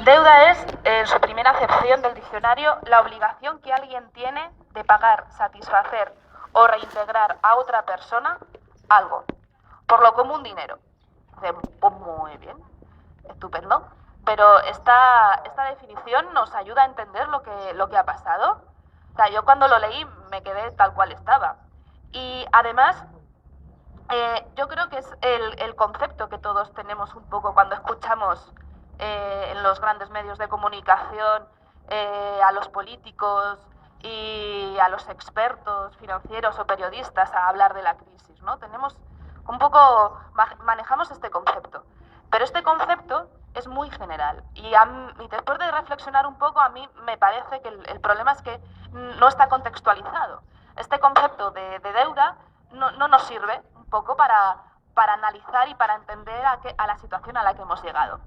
Deuda es, en su primera acepción del diccionario, la obligación que alguien tiene de pagar, satisfacer o reintegrar a otra persona algo, por lo común dinero. Pues muy bien, estupendo. Pero esta definición nos ayuda a entender lo que ha pasado. O sea, yo cuando lo leí me quedé tal cual estaba. Y además, yo creo que es el concepto que todos tenemos un poco cuando escuchamos en los grandes medios de comunicación a los políticos y a los expertos financieros o periodistas a hablar de la crisis, ¿no? Tenemos un poco, manejamos este concepto, pero este concepto es muy general y después de reflexionar un poco a mí me parece que el problema es que no está contextualizado. Este concepto de deuda no nos sirve un poco para analizar y para entender a la situación a la que hemos llegado.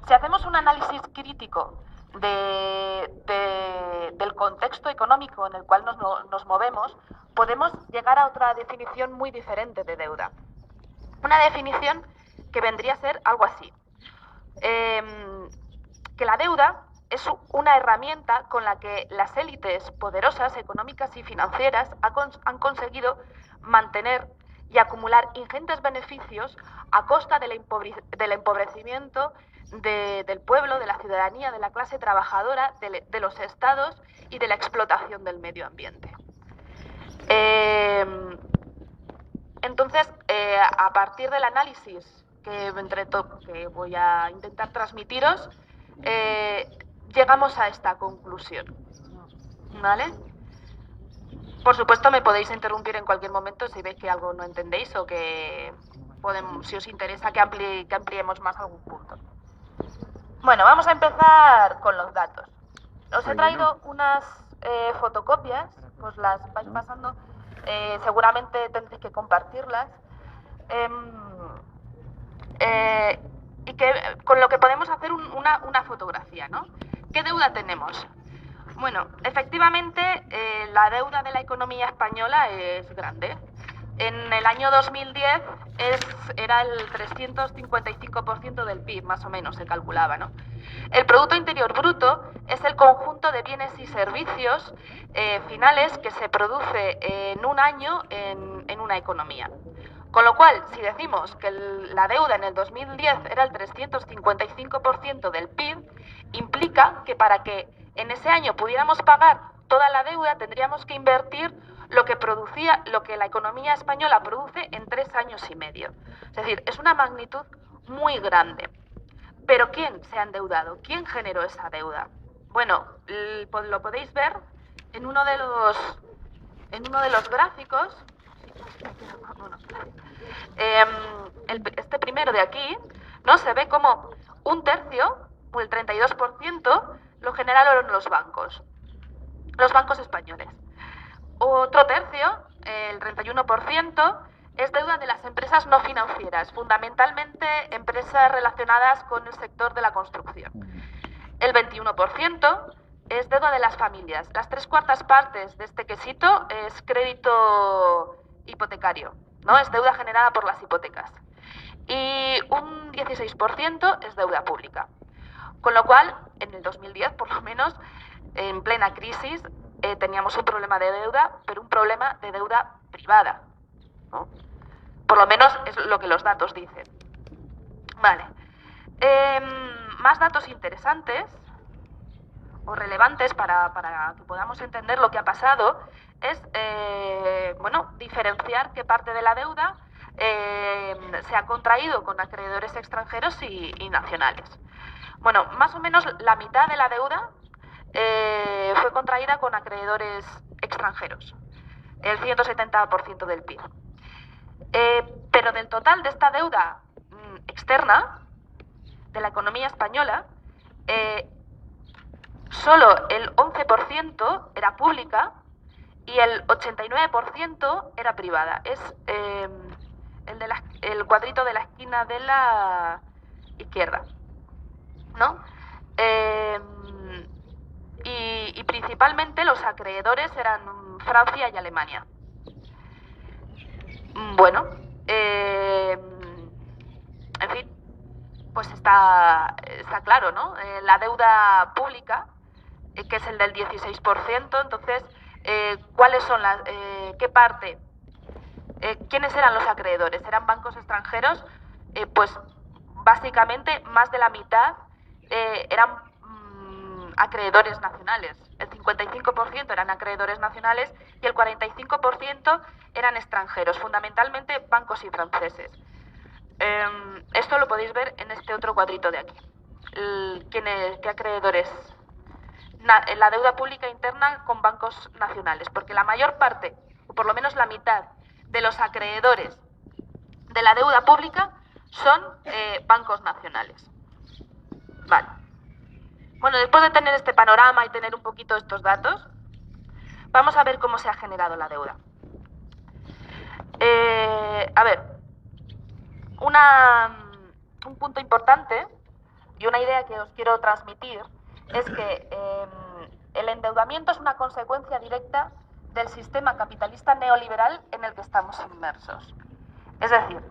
Si hacemos un análisis crítico del contexto económico en el cual nos movemos, podemos llegar a otra definición muy diferente de deuda. Una definición que vendría a ser algo así. Que la deuda es una herramienta con la que las élites poderosas, económicas y financieras han conseguido mantener y acumular ingentes beneficios a costa del empobrecimiento del pueblo, de la ciudadanía, de la clase trabajadora, de los estados y de la explotación del medio ambiente. Entonces, a partir del análisis que voy a intentar transmitiros, llegamos a esta conclusión, ¿vale? Por supuesto, me podéis interrumpir en cualquier momento si veis que algo no entendéis o que si os interesa que ampliemos más algún punto. Bueno, vamos a empezar con los datos. Os he traído unas fotocopias, os las vais pasando, seguramente tendréis que compartirlas. Y con lo que podemos hacer una fotografía, ¿no? ¿Qué deuda tenemos? Bueno, efectivamente, la deuda de la economía española es grande. En el año 2010 era el 355% del PIB, más o menos, se calculaba, ¿no? El Producto Interior Bruto es el conjunto de bienes y servicios finales que se produce en un año en una economía. Con lo cual, si decimos que la deuda en el 2010 era el 355% del PIB, implica que para que en ese año pudiéramos pagar toda la deuda tendríamos que invertir lo que la economía española produce en 3 años y medio. Es decir, es una magnitud muy grande. ¿Pero quién se ha endeudado? ¿Quién generó esa deuda? Bueno, lo podéis ver en uno de los gráficos. Este primero de aquí, ¿no? Se ve como un tercio, o el 32%, lo generaron los bancos españoles. Otro tercio, el 31%, es deuda de las empresas no financieras, fundamentalmente empresas relacionadas con el sector de la construcción. El 21% es deuda de las familias. Las 3/4 partes de este quesito es crédito hipotecario, ¿no? Es deuda generada por las hipotecas. Y un 16% es deuda pública. Con lo cual, en el 2010, por lo menos, en plena crisis, teníamos un problema de deuda, pero un problema de deuda privada, ¿no? Por lo menos es lo que los datos dicen. Vale. Más datos interesantes o relevantes para que podamos entender lo que ha pasado es, diferenciar qué parte de la deuda se ha contraído con acreedores extranjeros y nacionales. Bueno, más o menos la mitad de la deuda fue contraída con acreedores extranjeros, el 170% del PIB. Pero del total de esta deuda externa de la economía española, solo el 11% era pública y el 89% era privada. Es el cuadrito de la esquina de la izquierda, ¿no? Y principalmente los acreedores eran Francia y Alemania. Bueno, en fin, pues está claro, ¿no? La deuda pública, que es el del 16%, entonces, ¿cuáles son qué parte? ¿Quiénes eran los acreedores? ¿Eran bancos extranjeros? Pues básicamente más de la mitad eran acreedores nacionales. El 55% eran acreedores nacionales y el 45% eran extranjeros, fundamentalmente bancos y franceses. Esto lo podéis ver en este otro cuadrito de aquí. ¿Qué acreedores? La deuda pública interna con bancos nacionales, porque la mayor parte, o por lo menos la mitad, de los acreedores de la deuda pública son bancos nacionales. Vale. Bueno, después de tener este panorama y tener un poquito estos datos, vamos a ver cómo se ha generado la deuda. A ver, un punto importante y una idea que os quiero transmitir es que el endeudamiento es una consecuencia directa del sistema capitalista neoliberal en el que estamos inmersos. Es decir,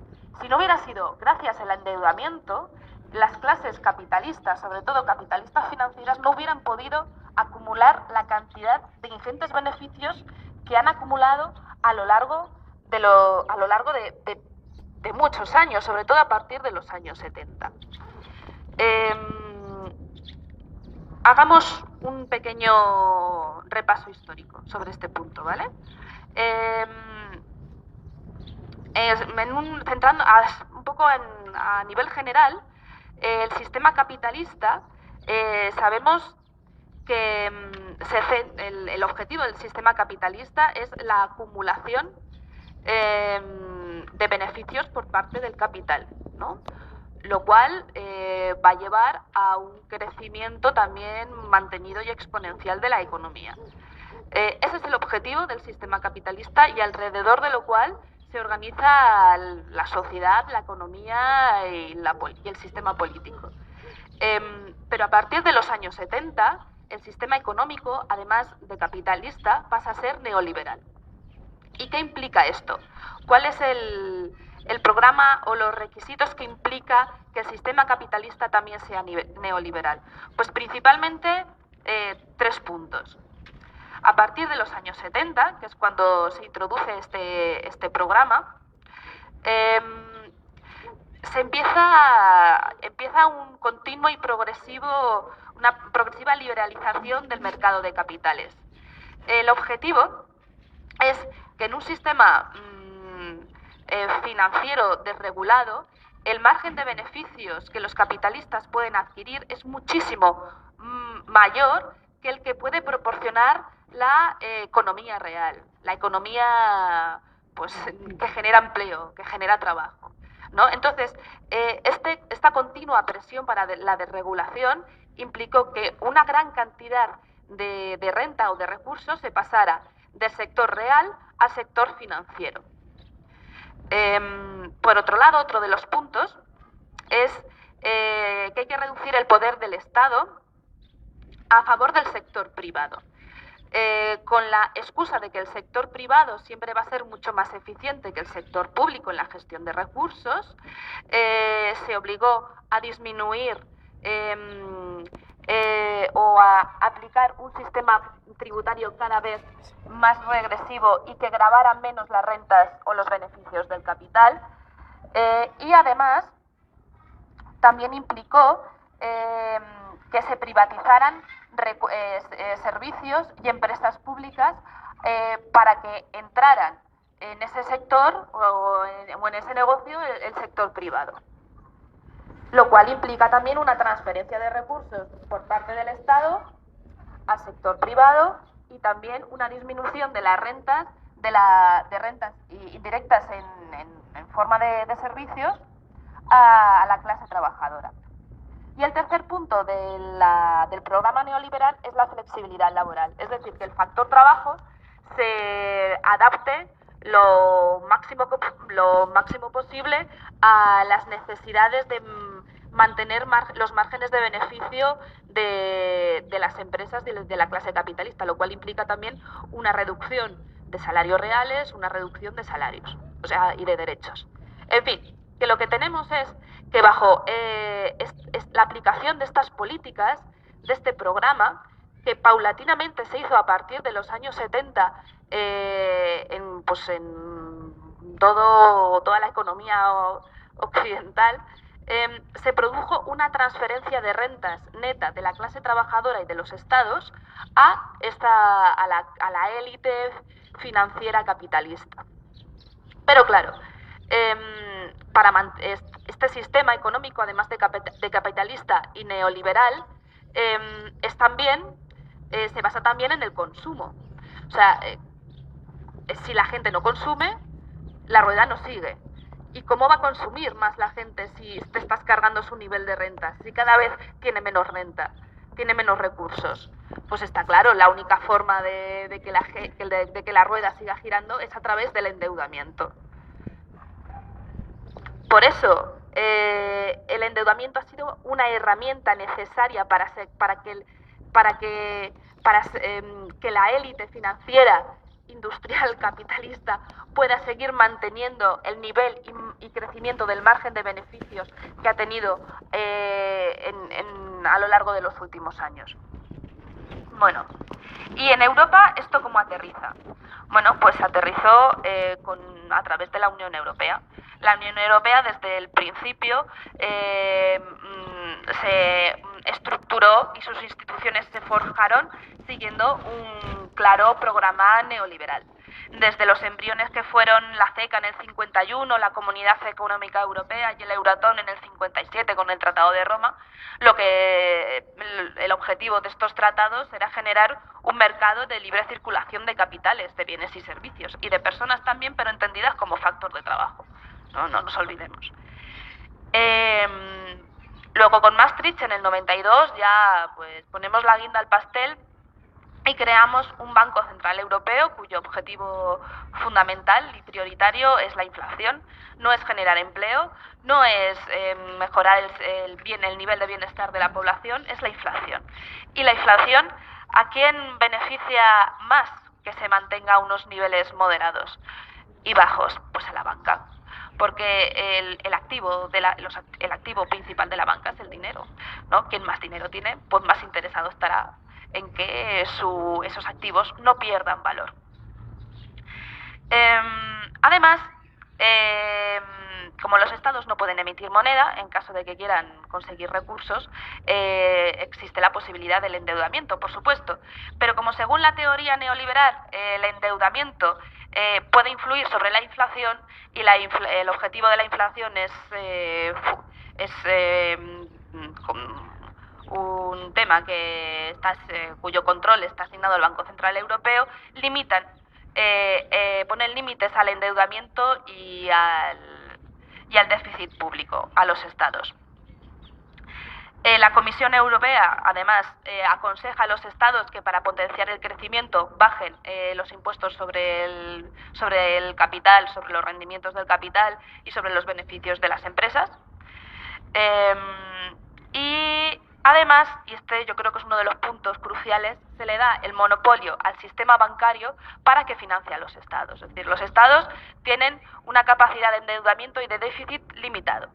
si no hubiera sido gracias al endeudamiento, las clases capitalistas, sobre todo capitalistas financieras, no hubieran podido acumular la cantidad de ingentes beneficios que han acumulado a lo largo de muchos años, sobre todo a partir de los años 70. Hagamos un pequeño repaso histórico sobre este punto, ¿vale? Centrando un poco a nivel general, el sistema capitalista, sabemos que el objetivo del sistema capitalista es la acumulación de beneficios por parte del capital, ¿no? Lo cual va a llevar a un crecimiento también mantenido y exponencial de la economía. Ese es el objetivo del sistema capitalista y alrededor de lo cual se organiza la sociedad, la economía y el sistema político. Pero a partir de los años 70, el sistema económico, además de capitalista, pasa a ser neoliberal. ¿Y qué implica esto? ¿Cuál es el programa o los requisitos que implica que el sistema capitalista también sea neoliberal? Pues principalmente 3 puntos. A partir de los años 70, que es cuando se introduce este programa, empieza un continuo y una progresiva liberalización del mercado de capitales. El objetivo es que en un sistema financiero desregulado, el margen de beneficios que los capitalistas pueden adquirir es muchísimo mayor que el que puede proporcionar la economía real, la economía pues, que genera empleo, que genera trabajo, ¿no? Entonces, esta continua presión para la desregulación implicó que una gran cantidad de renta o de recursos se pasara del sector real al sector financiero. Por otro lado, otro de los puntos es que hay que reducir el poder del Estado a favor del sector privado. Con la excusa de que el sector privado siempre va a ser mucho más eficiente que el sector público en la gestión de recursos, se obligó a disminuir o a aplicar un sistema tributario cada vez más regresivo y que gravara menos las rentas o los beneficios del capital. Y además también implicó que se privatizaran servicios y empresas públicas para que entraran en ese sector o en ese negocio el sector privado. Lo cual implica también una transferencia de recursos por parte del Estado al sector privado y también una disminución de las rentas, de rentas indirectas en forma de servicios a la clase trabajadora. Y el tercer punto del programa neoliberal es la flexibilidad laboral, es decir, que el factor trabajo se adapte lo máximo posible a las necesidades de mantener los márgenes de beneficio de las empresas de la clase capitalista, lo cual implica también una reducción de salarios reales, una reducción de salarios, y de derechos. En fin, que lo que tenemos es que bajo la aplicación de estas políticas, de este programa, que paulatinamente se hizo a partir de los años 70 en toda la economía occidental, se produjo una transferencia de rentas neta de la clase trabajadora y de los estados a la élite financiera capitalista. Pero claro, este sistema económico, además de capitalista y neoliberal, se basa también en el consumo. O sea, si la gente no consume, la rueda no sigue. ¿Y cómo va a consumir más la gente si te estás cargando su nivel de renta? Si cada vez tiene menos renta, tiene menos recursos. Pues está claro, la única forma de que la rueda siga girando es a través del endeudamiento. Por eso, el endeudamiento ha sido una herramienta necesaria para que la élite financiera, industrial, capitalista, pueda seguir manteniendo el nivel y crecimiento del margen de beneficios que ha tenido a lo largo de los últimos años. Bueno, ¿y en Europa esto cómo aterriza? Bueno, pues aterrizó a través de la Unión Europea. La Unión Europea desde el principio se estructuró y sus instituciones se forjaron siguiendo un claro programa neoliberal. Desde los embriones que fueron la CECA en el 51, la Comunidad Económica Europea y el Euratón en el 57 con el Tratado de Roma, el objetivo de estos tratados era generar un mercado de libre circulación de capitales, de bienes y servicios, y de personas también, pero entendidas como factor de trabajo. No nos olvidemos. Luego con Maastricht en el 92 ya pues ponemos la guinda al pastel y creamos un Banco Central Europeo cuyo objetivo fundamental y prioritario es la inflación. No es generar empleo, no es mejorar el nivel de bienestar de la población, es la inflación. Y la inflación, ¿a quién beneficia más que se mantenga a unos niveles moderados y bajos? Pues a la banca. Porque el activo principal de la banca es el dinero, ¿no? Quien más dinero tiene, pues más interesado estará en que esos activos no pierdan valor. Además, como los estados no pueden emitir moneda, en caso de que quieran conseguir recursos, existe la posibilidad del endeudamiento, por supuesto. Pero como según la teoría neoliberal, el endeudamiento puede influir sobre la inflación y el objetivo de la inflación es un tema cuyo control está asignado al Banco Central Europeo, ponen límites al endeudamiento y al déficit público, a los estados. La Comisión Europea, además, aconseja a los estados que para potenciar el crecimiento bajen los impuestos sobre el capital, sobre los rendimientos del capital y sobre los beneficios de las empresas. Y además, y este yo creo que es uno de los puntos cruciales, se le da el monopolio al sistema bancario para que financie a los estados. Es decir, los estados tienen una capacidad de endeudamiento y de déficit limitado.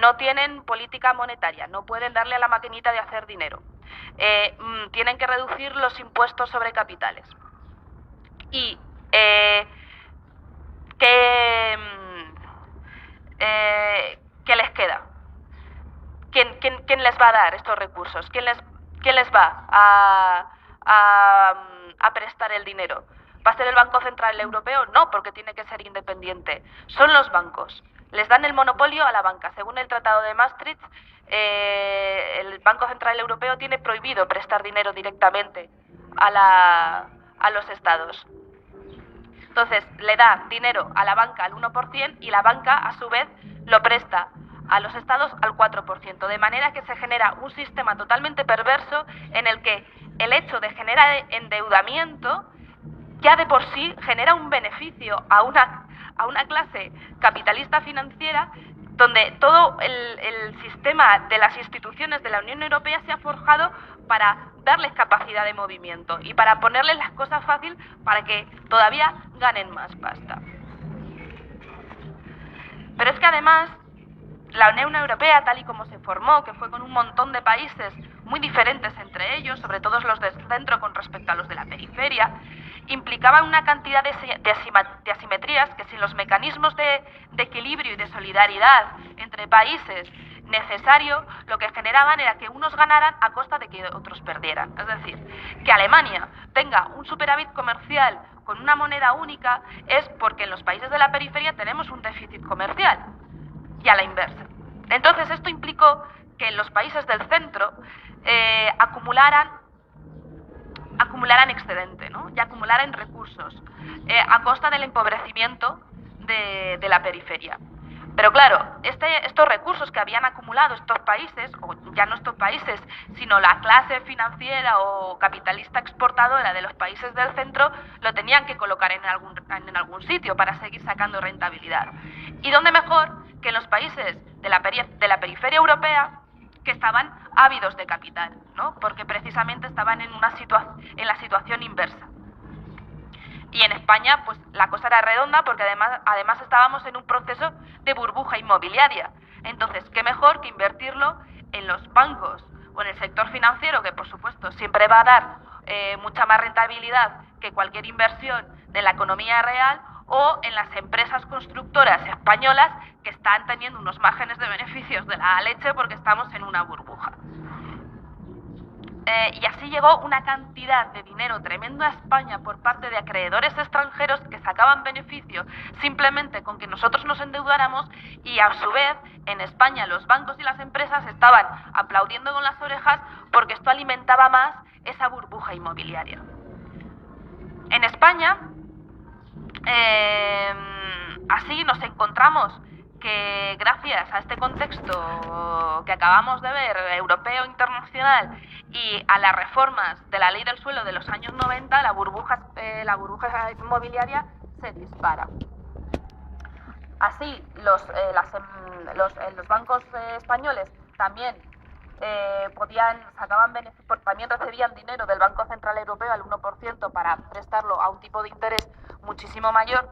No tienen política monetaria, no pueden darle a la maquinita de hacer dinero. Tienen que reducir los impuestos sobre capitales. Y ¿qué les queda? ¿Quién les va a dar estos recursos? ¿Quién les va a prestar el dinero? ¿Va a ser el Banco Central Europeo? No, porque tiene que ser independiente. Son los bancos. Les dan el monopolio a la banca. Según el Tratado de Maastricht, el Banco Central Europeo tiene prohibido prestar dinero directamente a los estados. Entonces, le da dinero a la banca al 1% y la banca, a su vez, lo presta a los estados al 4%, de manera que se genera un sistema totalmente perverso en el que el hecho de generar endeudamiento ya de por sí genera un beneficio a una clase capitalista financiera, donde todo el sistema de las instituciones de la Unión Europea se ha forjado para darles capacidad de movimiento y para ponerles las cosas fácil para que todavía ganen más pasta. Pero es que además la Unión Europea, tal y como se formó, que fue con un montón de países muy diferentes entre ellos, sobre todo los del centro con respecto a los de la periferia, implicaba una cantidad de asimetrías que sin los mecanismos de equilibrio y de solidaridad entre países necesario, lo que generaban era que unos ganaran a costa de que otros perdieran. Es decir, que Alemania tenga un superávit comercial con una moneda única es porque en los países de la periferia tenemos un déficit comercial, y a la inversa. Entonces esto implicó que en los países del centro acumularan excedente, ¿no? Y acumularan recursos a costa del empobrecimiento de la periferia. Pero claro, estos recursos que habían acumulado estos países, o ya no estos países, sino la clase financiera o capitalista exportadora de los países del centro, lo tenían que colocar en algún sitio para seguir sacando rentabilidad. ¿Y dónde mejor que en los países de la periferia europea, que estaban ávidos de capital, ¿no? Porque precisamente estaban en la situación inversa? Y en España, pues la cosa era redonda porque además estábamos en un proceso de burbuja inmobiliaria. Entonces, ¿qué mejor que invertirlo en los bancos o en el sector financiero, que por supuesto siempre va a dar mucha más rentabilidad que cualquier inversión de la economía real, o en las empresas constructoras españolas que están teniendo unos márgenes de beneficios de la leche porque estamos en una burbuja? Y así llegó una cantidad de dinero tremendo a España por parte de acreedores extranjeros que sacaban beneficio simplemente con que nosotros nos endeudáramos, y a su vez en España los bancos y las empresas estaban aplaudiendo con las orejas porque esto alimentaba más esa burbuja inmobiliaria. En España, así nos encontramos que gracias a este contexto que acabamos de ver, europeo, internacional, y a las reformas de la ley del suelo de los años 90, la burbuja inmobiliaria se dispara. Así, los bancos españoles también también recibían dinero del Banco Central Europeo al 1% para prestarlo a un tipo de interés muchísimo mayor,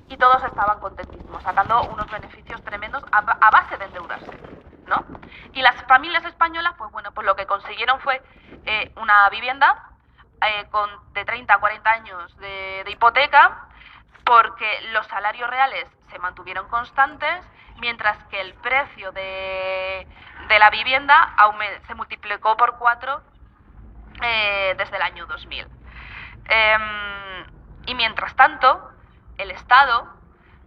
y todos estaban contentísimos, sacando unos beneficios tremendos a base de endeudarse, ¿no? Y las familias españolas, pues bueno, pues lo que consiguieron fue una vivienda de 30 a 40 años de hipoteca, porque los salarios reales se mantuvieron constantes, mientras que el precio de la vivienda se multiplicó por 4 desde el año 2000. Y mientras tanto, el Estado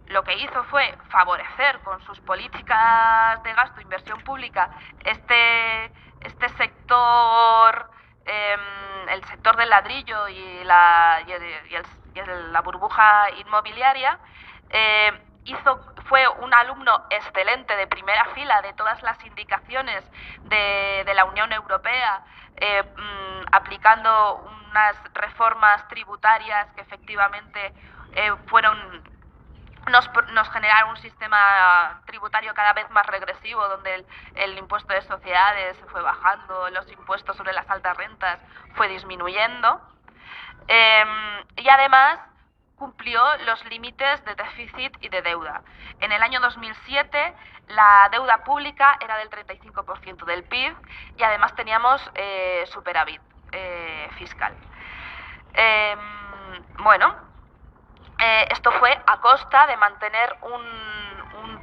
lo que hizo fue favorecer con sus políticas de gasto e inversión pública este sector, el sector del ladrillo y la burbuja inmobiliaria. Fue un alumno excelente de primera fila de todas las indicaciones de la Unión Europea, aplicando unas reformas tributarias que efectivamente nos generaron un sistema tributario cada vez más regresivo, donde el impuesto de sociedades fue bajando, los impuestos sobre las altas rentas fue disminuyendo, y además cumplió los límites de déficit y de deuda. En el año 2007 la deuda pública era del 35% del PIB, y además teníamos superávit fiscal. Esto fue a costa de mantener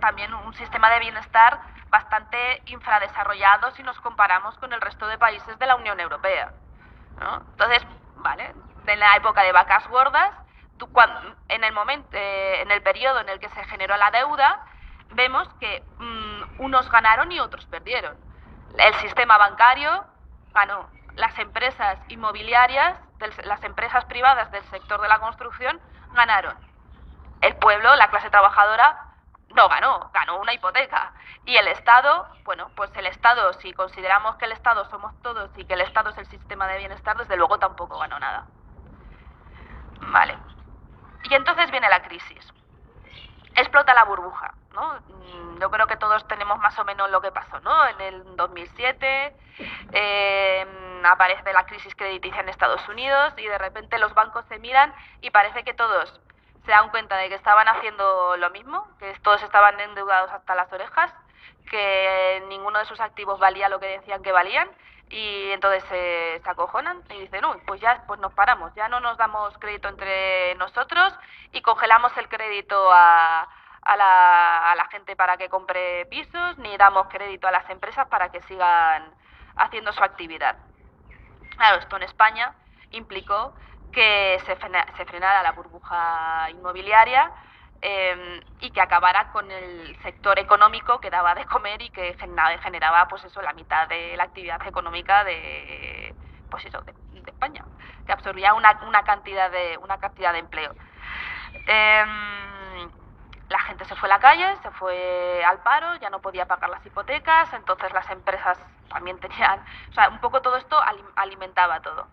también un sistema de bienestar bastante infradesarrollado si nos comparamos con el resto de países de la Unión Europea, ¿no? Entonces, vale, en la época de vacas gordas, en el periodo en el que se generó la deuda, vemos que unos ganaron y otros perdieron. El sistema bancario ganó, las empresas inmobiliarias, las empresas privadas del sector de la construcción ganaron. El pueblo, la clase trabajadora, no ganó una hipoteca. Y el Estado, bueno, pues el Estado, si consideramos que el Estado somos todos y que el Estado es el sistema de bienestar, desde luego tampoco ganó nada. Vale. Y entonces viene la crisis. Explota la burbuja, ¿no? Yo creo que todos tenemos más o menos lo que pasó, ¿no? En el 2007 aparece la crisis crediticia en Estados Unidos, y de repente los bancos se miran y parece que todos se dan cuenta de que estaban haciendo lo mismo, que todos estaban endeudados hasta las orejas, que ninguno de sus activos valía lo que decían que valían, y entonces se acojonan y dicen, uy, pues ya pues nos paramos, ya no nos damos crédito entre nosotros y congelamos el crédito a la gente para que compre pisos, ni damos crédito a las empresas para que sigan haciendo su actividad. Claro, esto en España implicó que se frenara la burbuja inmobiliaria y que acabara con el sector económico que daba de comer y que generaba pues eso, la mitad de la actividad económica de España, que absorbía una cantidad de empleo. La gente se fue a la calle, se fue al paro, ya no podía pagar las hipotecas, entonces las empresas también tenían, o sea, un poco todo esto alimentaba todo.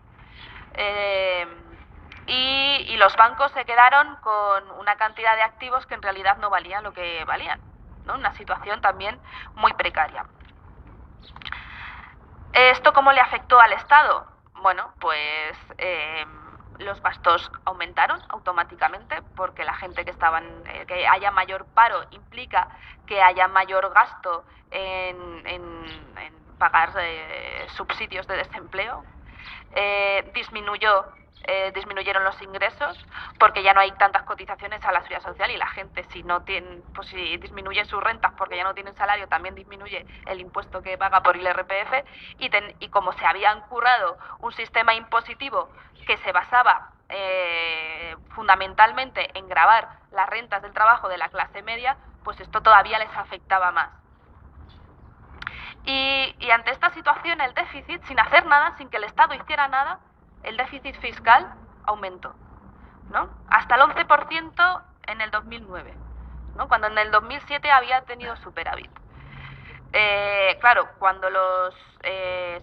Y los bancos se quedaron con una cantidad de activos que en realidad no valían lo que valían, ¿no? Una situación también muy precaria. ¿Esto cómo le afectó al Estado? Bueno, pues los gastos aumentaron automáticamente porque la gente que haya mayor paro implica que haya mayor gasto en pagar subsidios de desempleo. Disminuyeron los ingresos porque ya no hay tantas cotizaciones a la seguridad social y la gente si disminuye sus rentas porque ya no tienen salario, también disminuye el impuesto que paga por el IRPF y como se habían currado un sistema impositivo que se basaba fundamentalmente en gravar las rentas del trabajo de la clase media, pues esto todavía les afectaba más. Y ante esta situación el déficit, sin hacer nada, sin que el Estado hiciera nada, el déficit fiscal aumentó, ¿no? Hasta el 11% en el 2009, ¿no? Cuando en el 2007 había tenido superávit. Claro, cuando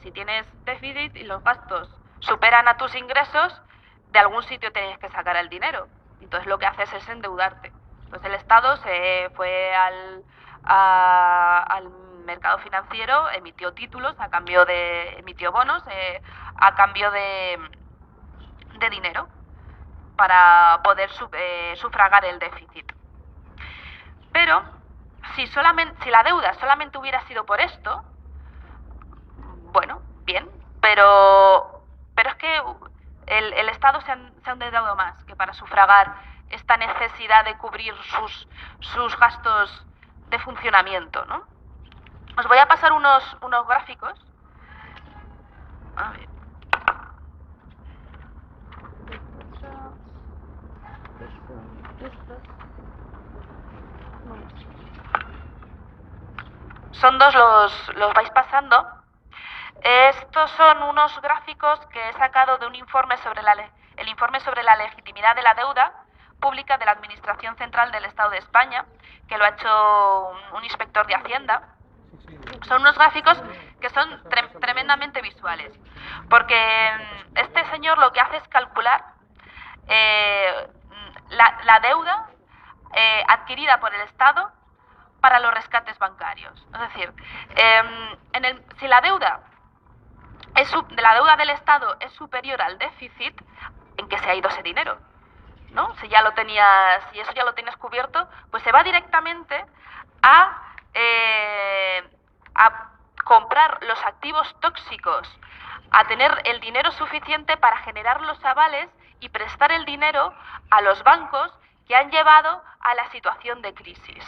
si tienes déficit y los gastos superan a tus ingresos, de algún sitio tienes que sacar el dinero. Entonces lo que haces es endeudarte. Entonces el Estado se fue al mercado financiero, emitió títulos emitió bonos a cambio de dinero para poder sufragar el déficit. Pero si la deuda solamente hubiera sido por esto, bueno, bien, pero es que el Estado se ha endeudado más que para sufragar esta necesidad de cubrir sus gastos de funcionamiento, ¿no? Os voy a pasar unos gráficos. A ver. Son dos, los vais pasando. Estos son unos gráficos que he sacado de un informe sobre el informe sobre la legitimidad de la deuda pública de la Administración Central del Estado de España, que lo ha hecho un inspector de Hacienda. Son unos gráficos que son tremendamente visuales, porque este señor lo que hace es calcular la deuda adquirida por el Estado para los rescates bancarios. Es decir, si la deuda del Estado es superior al déficit, ¿en qué se ha ido ese dinero? ¿No? Si eso ya lo tienes cubierto, pues se va directamente a comprar los activos tóxicos, a tener el dinero suficiente para generar los avales y prestar el dinero a los bancos que han llevado a la situación de crisis.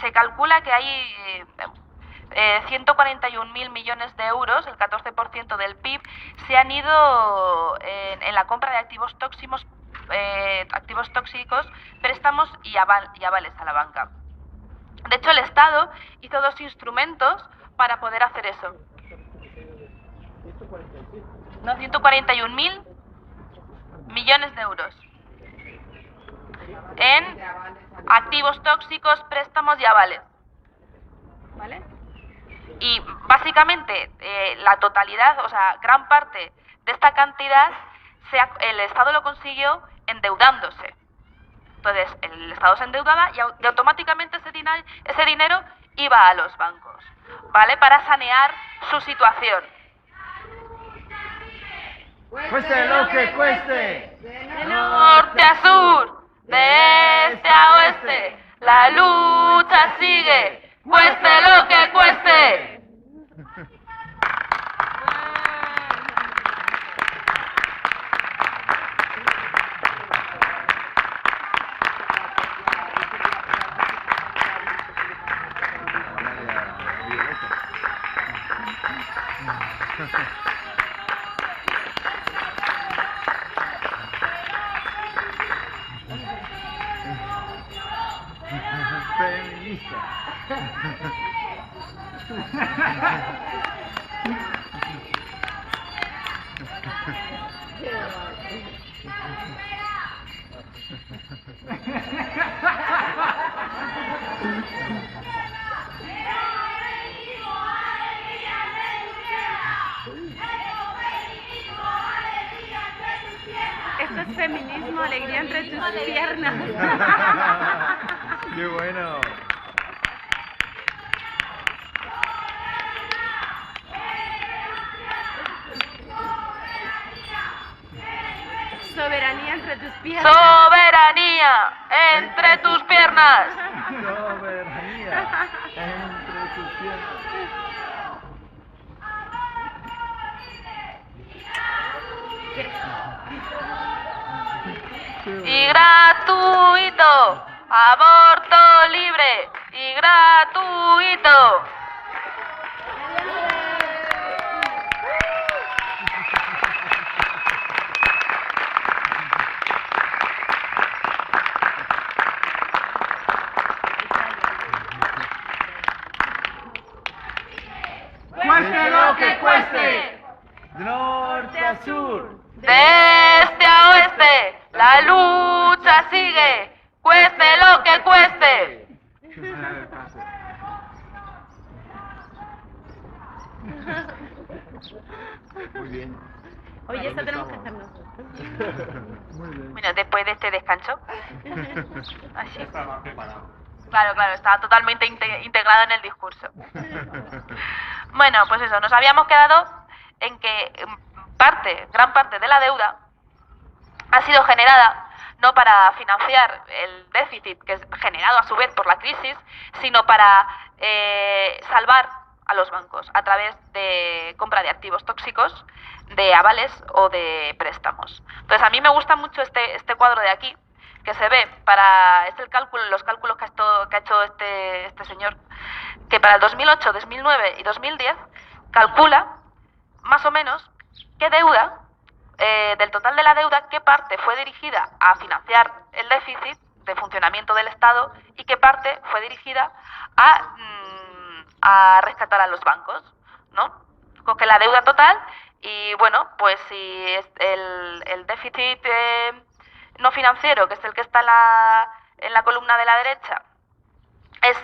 Se calcula que hay 141.000 millones de euros, el 14% del PIB, se han ido en la compra de activos tóxicos, préstamos y avales a la banca. De hecho, el Estado hizo 2 instrumentos para poder hacer eso. 141.000 millones de euros en activos tóxicos, préstamos y avales. ¿Vale? Y básicamente la totalidad, o sea, gran parte de esta cantidad, el Estado lo consiguió endeudándose. Entonces, el Estado se endeudaba y automáticamente ese dinero iba a los bancos, ¿vale? Para sanear su situación. Cueste lo que cueste. De norte a sur, de este a oeste, la lucha sigue, cueste lo que cueste. Feminista. Esto es feminismo, alegría entre tus piernas. ¡Qué bueno! Soberanía entre tus piernas. Soberanía entre tus piernas. Soberanía entre tus piernas. Y gratuito, aborto libre y gratuito. ¡Cueste lo que cueste! De norte a sur. De este a oeste, la lucha sigue, cueste lo que cueste. Muy bien. Oye, esto tenemos que hacer nosotros. Muy bien. Bueno, después de este descanso, así. Estaba preparado. Claro, estaba totalmente integrado en el discurso. Bueno, pues eso, nos habíamos quedado en que gran parte de la deuda ha sido generada no para financiar el déficit que es generado a su vez por la crisis, sino para salvar a los bancos a través de compra de activos tóxicos, de avales o de préstamos. Entonces, a mí me gusta mucho este cuadro de aquí, que se ve los cálculos que ha hecho este señor, que para el 2008, 2009 y 2010 calcula más o menos qué deuda, del total de la deuda, qué parte fue dirigida a financiar el déficit de funcionamiento del Estado y qué parte fue dirigida a rescatar a los bancos, ¿no? Coge la deuda total y, bueno, pues si es el déficit no financiero, que es el que está en la columna de la derecha, es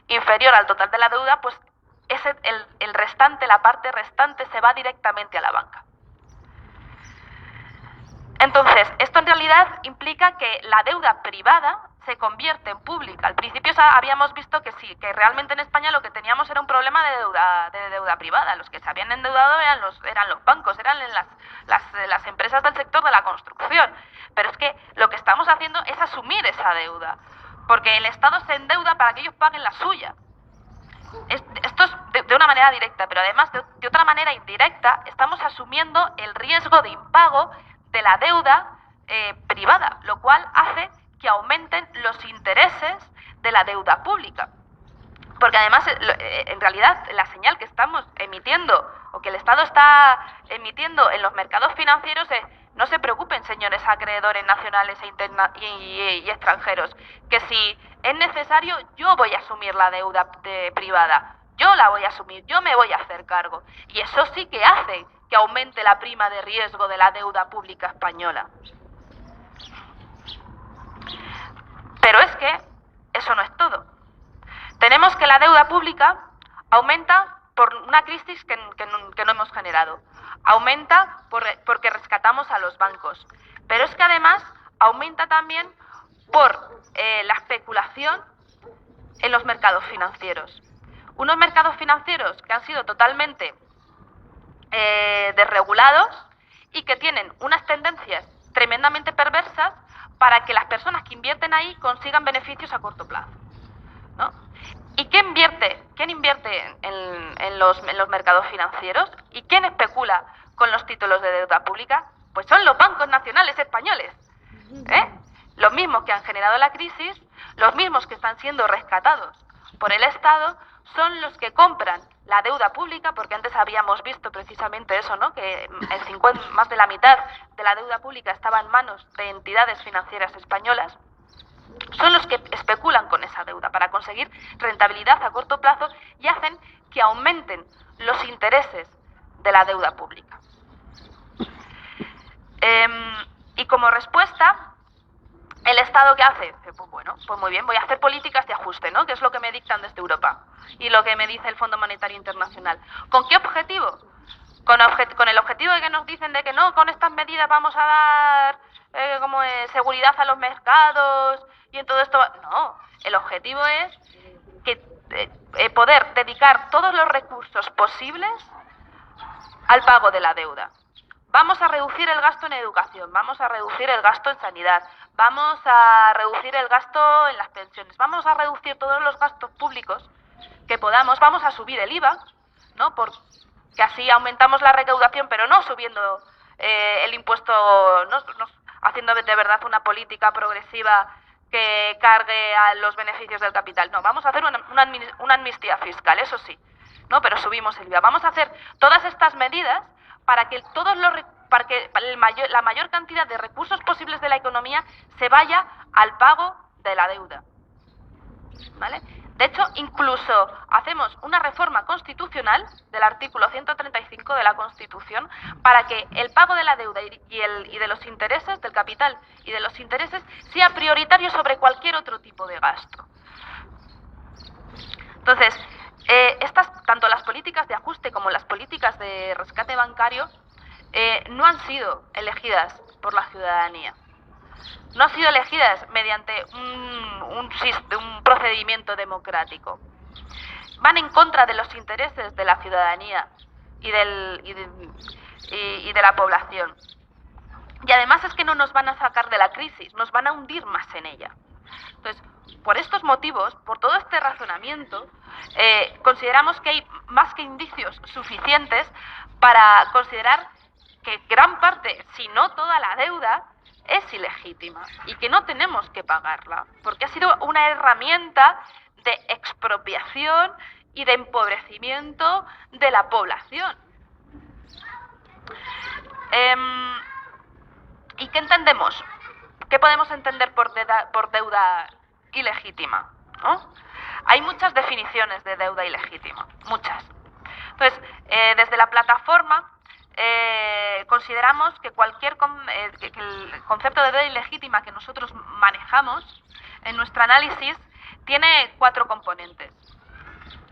inferior al total de la deuda, pues el restante, la parte restante, se va directamente a la banca. Entonces, esto en realidad implica que la deuda privada se convierte en pública. Al principio habíamos visto que sí, que realmente en España lo que teníamos era un problema de deuda privada. Los que se habían endeudado eran los bancos, eran las empresas del sector de la construcción. Pero es que lo que estamos haciendo es asumir esa deuda, porque el Estado se endeuda para que ellos paguen la suya. Esto es de una manera directa, pero además de otra manera indirecta estamos asumiendo el riesgo de impago de la deuda privada, lo cual hace que aumenten los intereses de la deuda pública. Porque además, en realidad, la señal que estamos emitiendo o que el Estado está emitiendo en los mercados financieros es: no se preocupen, señores acreedores nacionales y extranjeros, que si es necesario yo voy a asumir la deuda privada, yo la voy a asumir, yo me voy a hacer cargo. Y eso sí que hace que aumente la prima de riesgo de la deuda pública española. Pero es que eso no es todo. Tenemos que la deuda pública aumenta por una crisis que no hemos generado. Aumenta porque rescatamos a los bancos. Pero es que además aumenta también por la especulación en los mercados financieros. Unos mercados financieros que han sido totalmente desregulados y que tienen unas tendencias tremendamente perversas perversas para que las personas que invierten ahí consigan beneficios a corto plazo, ¿no? ¿Y quién invierte en los mercados financieros? ¿Y quién especula con los títulos de deuda pública? Pues son los bancos nacionales españoles, ¿eh? Los mismos que han generado la crisis, los mismos que están siendo rescatados por el Estado, son los que compran la deuda pública, porque antes habíamos visto precisamente eso, ¿no? Que más de la mitad de la deuda pública estaba en manos de entidades financieras españolas. Son los que especulan con esa deuda para conseguir rentabilidad a corto plazo y hacen que aumenten los intereses de la deuda pública. Y como respuesta, ¿el Estado qué hace? Pues bueno, pues muy bien, voy a hacer políticas de ajuste, ¿no? Que es lo que me dictan desde Europa y lo que me dice el Fondo Monetario Internacional. ¿Con qué objetivo? Con el objetivo de que nos dicen de que no, con estas medidas vamos a dar seguridad a los mercados y en todo esto. No, el objetivo es que poder dedicar todos los recursos posibles al pago de la deuda. Vamos a reducir el gasto en educación, vamos a reducir el gasto en sanidad, vamos a reducir el gasto en las pensiones, vamos a reducir todos los gastos públicos que podamos, vamos a subir el IVA, ¿no? Porque así aumentamos la recaudación, pero no subiendo el impuesto, haciendo de verdad una política progresiva que cargue a los beneficios del capital. No, vamos a hacer una amnistía fiscal, eso sí, ¿no? Pero subimos el IVA. Vamos a hacer todas estas medidas para que la mayor cantidad de recursos posibles de la economía se vaya al pago de la deuda, ¿vale? De hecho, incluso hacemos una reforma constitucional del artículo 135 de la Constitución para que el pago de la deuda y de los intereses, del capital y de los intereses, sea prioritario sobre cualquier otro tipo de gasto. Entonces, tanto las políticas de ajuste como las políticas de rescate bancario no han sido elegidas por la ciudadanía. No han sido elegidas mediante un procedimiento democrático. Van en contra de los intereses de la ciudadanía y de la población. Y además es que no nos van a sacar de la crisis, nos van a hundir más en ella. Entonces, por estos motivos, por todo este razonamiento, consideramos que hay más que indicios suficientes para considerar que gran parte, si no toda la deuda, es ilegítima y que no tenemos que pagarla, porque ha sido una herramienta de expropiación y de empobrecimiento de la población. ¿Y qué entendemos? ¿Qué podemos entender por deuda ilegítima? ¿No? Hay muchas definiciones de deuda ilegítima, muchas. Entonces, desde la plataforma consideramos que el concepto de deuda ilegítima que nosotros manejamos en nuestro análisis tiene 4 componentes.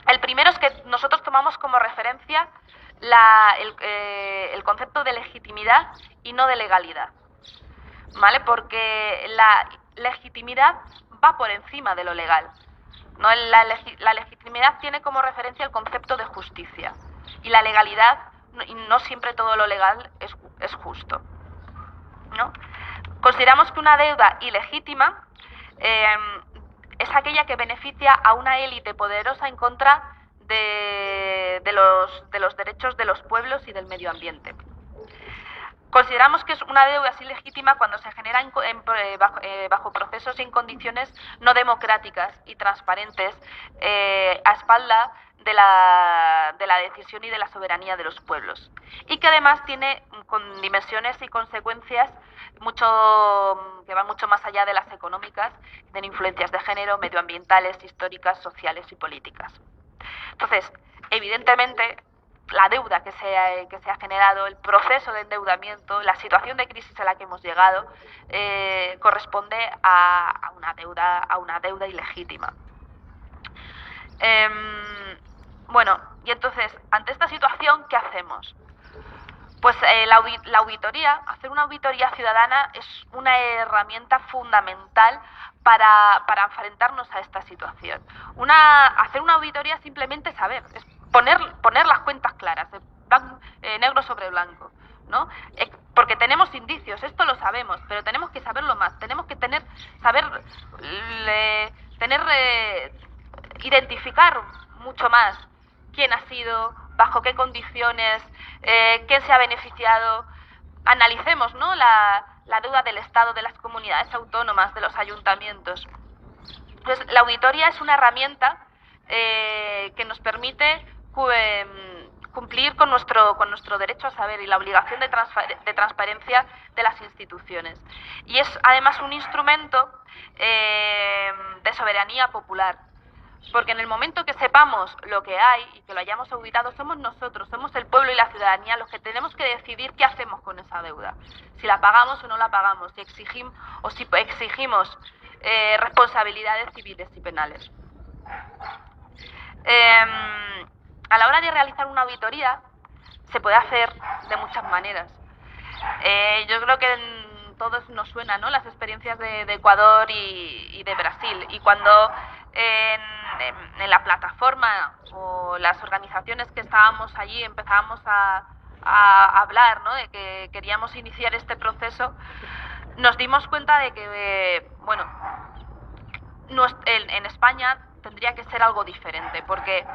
El primero es que nosotros tomamos como referencia el concepto de legitimidad y no de legalidad, ¿vale? Porque la legitimidad va por encima de lo legal, ¿no? La legitimidad tiene como referencia el concepto de justicia y la legalidad, y no siempre todo lo legal es justo, ¿no? Consideramos que una deuda ilegítima es aquella que beneficia a una élite poderosa en contra de los derechos de los pueblos y del medio ambiente. Consideramos que una deuda es ilegítima cuando se genera bajo procesos y en condiciones no democráticas y transparentes, a espalda de la decisión y de la soberanía de los pueblos, y que además tiene con dimensiones y consecuencias que van mucho más allá de las económicas, de influencias de género, medioambientales, históricas, sociales y políticas. Entonces, evidentemente, la deuda que se ha generado, el proceso de endeudamiento, la situación de crisis a la que hemos llegado, corresponde a una deuda ilegítima. Bueno, y entonces, ante esta situación, ¿qué hacemos? Pues la auditoría, hacer una auditoría ciudadana es una herramienta fundamental para enfrentarnos a esta situación. Hacer una auditoría es simplemente saber, es poner las cuentas claras, negro sobre blanco, ¿no? Porque tenemos indicios, esto lo sabemos, pero tenemos que saberlo más, tenemos que identificar mucho más quién ha sido, bajo qué condiciones, quién se ha beneficiado. Analicemos, ¿no?, la deuda del Estado, de las comunidades autónomas, de los ayuntamientos. Pues la auditoría es una herramienta que nos permite cumplir con nuestro derecho a saber y la obligación de transparencia de las instituciones. Y es además un instrumento de soberanía popular, porque en el momento que sepamos lo que hay y que lo hayamos auditado, somos nosotros, somos el pueblo y la ciudadanía los que tenemos que decidir qué hacemos con esa deuda, si la pagamos o no la pagamos, si exigimos responsabilidades civiles y penales. A la hora de realizar una auditoría se puede hacer de muchas maneras. Yo creo que en todos nos suenan, ¿no?, las experiencias de Ecuador y de Brasil, y cuando en la plataforma o las organizaciones que estábamos allí empezábamos a hablar, ¿no?, de que queríamos iniciar este proceso, nos dimos cuenta de que, bueno, en España tendría que ser algo diferente, porque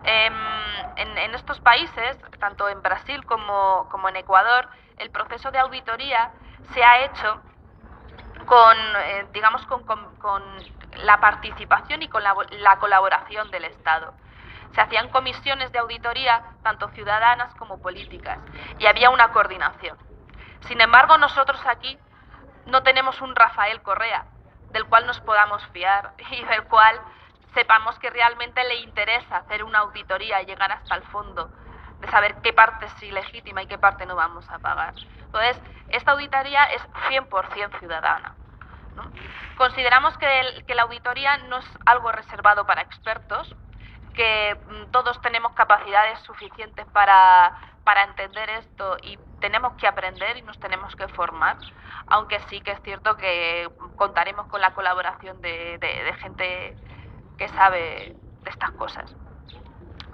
en estos países, tanto en Brasil como en Ecuador, el proceso de auditoría se ha hecho con la participación y con la colaboración del Estado. Se hacían comisiones de auditoría, tanto ciudadanas como políticas, y había una coordinación. Sin embargo, nosotros aquí no tenemos un Rafael Correa del cual nos podamos fiar y del cual sepamos que realmente le interesa hacer una auditoría y llegar hasta el fondo, de saber qué parte es ilegítima y qué parte no vamos a pagar. Entonces, esta auditoría es 100% ciudadana, ¿no? Consideramos que la auditoría no es algo reservado para expertos, que todos tenemos capacidades suficientes para entender esto y tenemos que aprender y nos tenemos que formar, aunque sí que es cierto que contaremos con la colaboración de gente que sabe de estas cosas.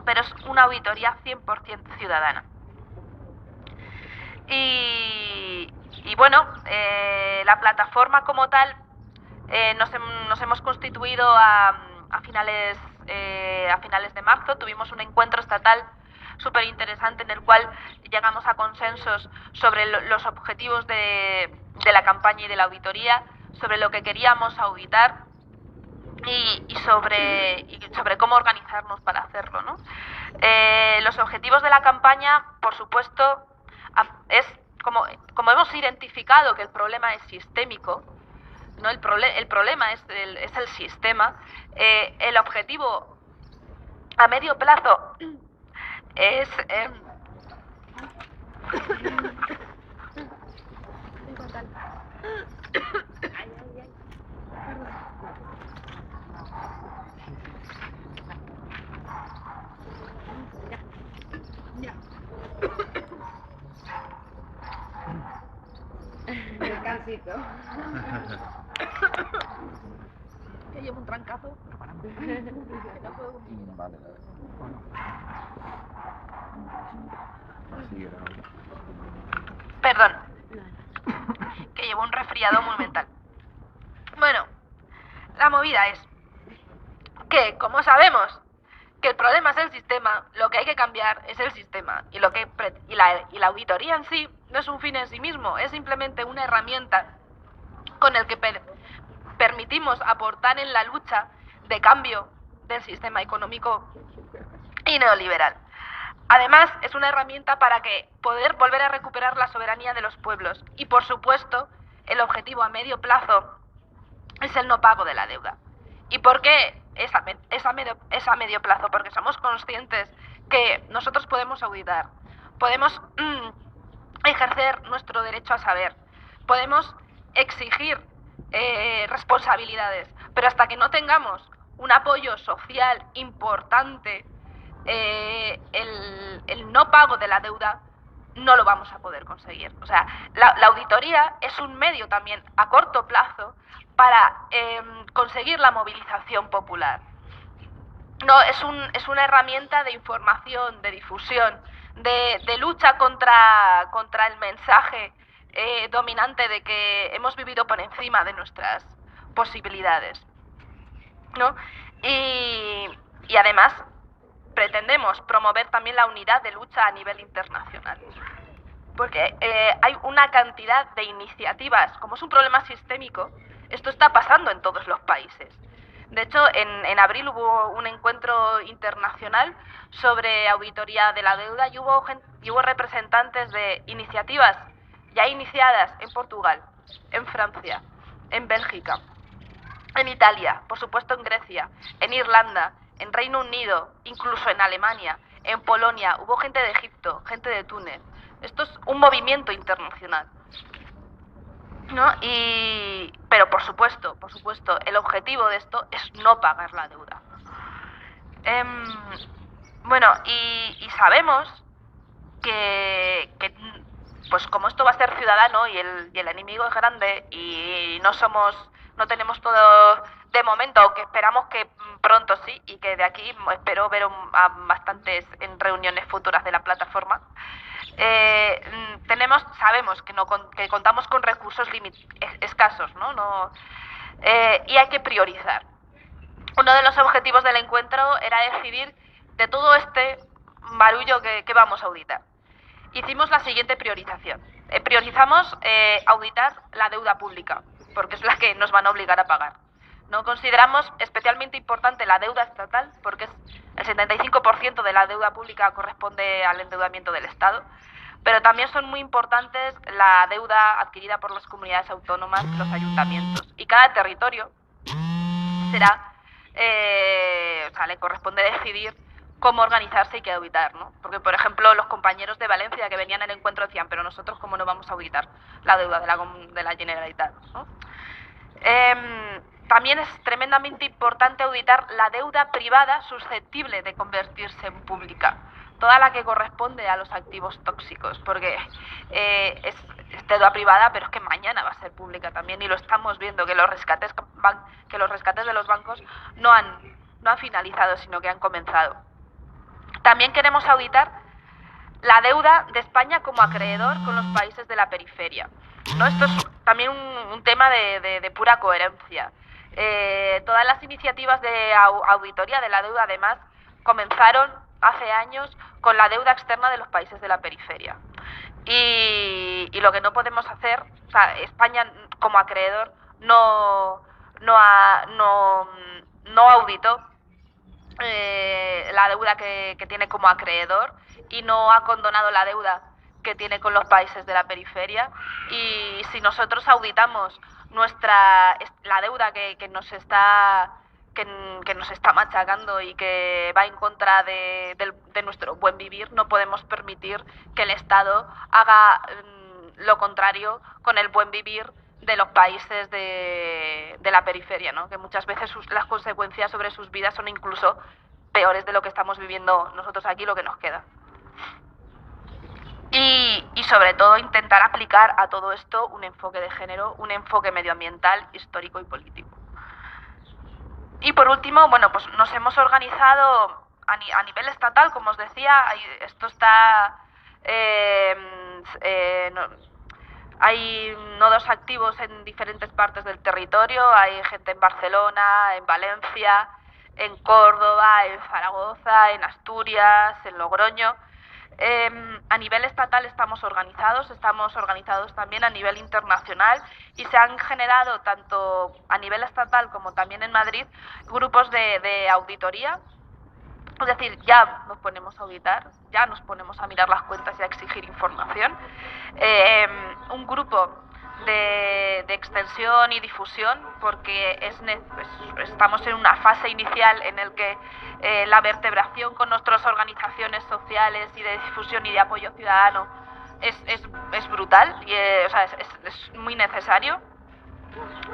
Pero es una auditoría 100% ciudadana. Y bueno, la plataforma como tal, nos hemos constituido a finales de marzo. Tuvimos un encuentro estatal súper interesante en el cual llegamos a consensos sobre los objetivos de la campaña y de la auditoría, sobre lo que queríamos auditar y sobre cómo organizarnos para hacerlo, ¿no? Los objetivos de la campaña, por supuesto, es como hemos identificado que el problema es sistémico, ¿no? El problema es el sistema. El objetivo a medio plazo es Descansito. que llevo un trancazo. Vale. Perdón, que llevo un resfriado muy mental. Bueno, la movida es que, como sabemos que el problema es el sistema, lo que hay que cambiar es el sistema, y la auditoría en sí no es un fin en sí mismo, es simplemente una herramienta con el que permitimos aportar en la lucha de cambio del sistema económico y neoliberal. Además, es una herramienta para poder volver a recuperar la soberanía de los pueblos. Y, por supuesto, el objetivo a medio plazo es el no pago de la deuda. ¿Y por qué es a medio plazo? Porque somos conscientes que nosotros podemos auditar, podemos ejercer nuestro derecho a saber, podemos exigir responsabilidades, pero hasta que no tengamos un apoyo social importante, el no pago de la deuda no lo vamos a poder conseguir. O sea, la auditoría es un medio también a corto plazo para conseguir la movilización popular. No, es una herramienta de información, de difusión, de lucha contra el mensaje dominante de que hemos vivido por encima de nuestras posibilidades, ¿no? Y además pretendemos promover también la unidad de lucha a nivel internacional, porque hay una cantidad de iniciativas, como es un problema sistémico, esto está pasando en todos los países. De hecho, en abril hubo un encuentro internacional sobre auditoría de la deuda y hubo representantes de iniciativas ya iniciadas en Portugal, en Francia, en Bélgica, en Italia, por supuesto en Grecia, en Irlanda, en Reino Unido, incluso en Alemania, en Polonia, hubo gente de Egipto, gente de Túnez. Esto es un movimiento internacional, ¿no? Pero por supuesto, el objetivo de esto es no pagar la deuda. Bueno, y sabemos que pues como esto va a ser ciudadano y el enemigo es grande y no tenemos todo de momento, aunque esperamos que pronto sí, y que de aquí espero ver a bastantes en reuniones futuras de la plataforma. Sabemos que contamos con recursos escasos, ¿no? Y hay que priorizar. Uno de los objetivos del encuentro era decidir de todo este barullo que vamos a auditar. Hicimos la siguiente priorización. Priorizamos auditar la deuda pública, porque es la que nos van a obligar a pagar. No consideramos especialmente importante la deuda estatal, porque el 75% de la deuda pública corresponde al endeudamiento del Estado, pero también son muy importantes la deuda adquirida por las comunidades autónomas y los ayuntamientos. Y cada territorio le corresponde decidir cómo organizarse y qué auditar, ¿no? Porque, por ejemplo, los compañeros de Valencia que venían al encuentro decían, pero nosotros, ¿cómo no vamos a auditar la deuda de la Generalitat, ¿no? También es tremendamente importante auditar la deuda privada susceptible de convertirse en pública, toda la que corresponde a los activos tóxicos, porque es deuda privada, pero es que mañana va a ser pública también, y lo estamos viendo, que los rescates de los bancos no han finalizado, sino que han comenzado. También queremos auditar la deuda de España como acreedor con los países de la periferia, ¿no? Esto es también un tema de pura coherencia. Todas las iniciativas de auditoría de la deuda, además, comenzaron hace años con la deuda externa de los países de la periferia. Y lo que no podemos hacer, o sea, España como acreedor no auditó la deuda que tiene como acreedor y no ha condonado la deuda que tiene con los países de la periferia. Y si nosotros auditamos la deuda que nos está machacando y que va en contra de nuestro buen vivir, no podemos permitir que el Estado haga lo contrario con el buen vivir de los países de la periferia, ¿no? Que muchas veces las consecuencias sobre sus vidas son incluso peores de lo que estamos viviendo nosotros aquí, lo que nos queda. Y sobre todo intentar aplicar a todo esto un enfoque de género, un enfoque medioambiental, histórico y político. Y por último, bueno, pues nos hemos organizado a nivel estatal, como os decía, esto está... hay nodos activos en diferentes partes del territorio, hay gente en Barcelona, en Valencia, en Córdoba, en Zaragoza, en Asturias, en Logroño. A nivel estatal estamos organizados también a nivel internacional, y se han generado tanto a nivel estatal como también en Madrid grupos de auditoría. Es decir, ya nos ponemos a auditar, ya nos ponemos a mirar las cuentas y a exigir información. Un grupo de extensión y difusión, porque estamos en una fase inicial en el que la vertebración con nuestras organizaciones sociales y de difusión y de apoyo ciudadano es brutal, y es muy necesario.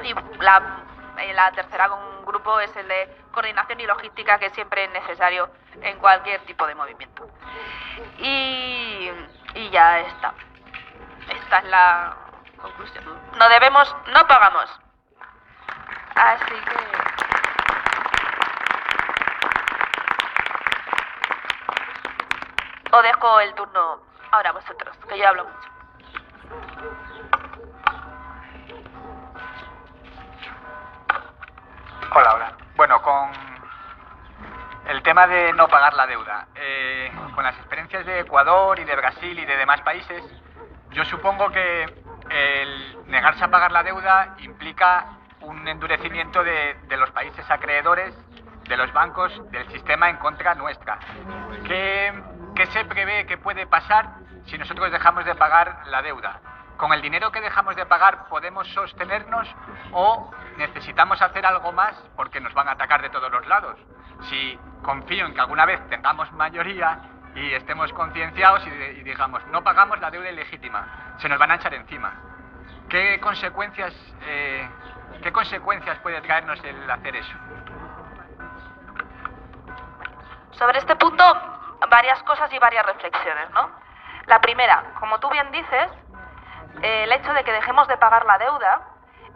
Y la tercera grupo es el de coordinación y logística, que siempre es necesario en cualquier tipo de movimiento. Y ya está. Esta es la conclusión. No pagamos. Así que... os dejo el turno ahora a vosotros, que yo hablo mucho. Hola, hola. Bueno, con el tema de no pagar la deuda, con las experiencias de Ecuador y de Brasil y de demás países, yo supongo que el negarse a pagar la deuda implica un endurecimiento de los países acreedores, de los bancos, del sistema en contra nuestra. ¿Qué se prevé que puede pasar si nosotros dejamos de pagar la deuda? ¿Con el dinero que dejamos de pagar podemos sostenernos o necesitamos hacer algo más porque nos van a atacar de todos los lados? Si confío en que alguna vez tengamos mayoría y estemos concienciados y digamos, no pagamos la deuda ilegítima, se nos van a echar encima. ¿Qué consecuencias puede traernos el hacer eso? Sobre este punto, varias cosas y varias reflexiones, ¿no? La primera, como tú bien dices, el hecho de que dejemos de pagar la deuda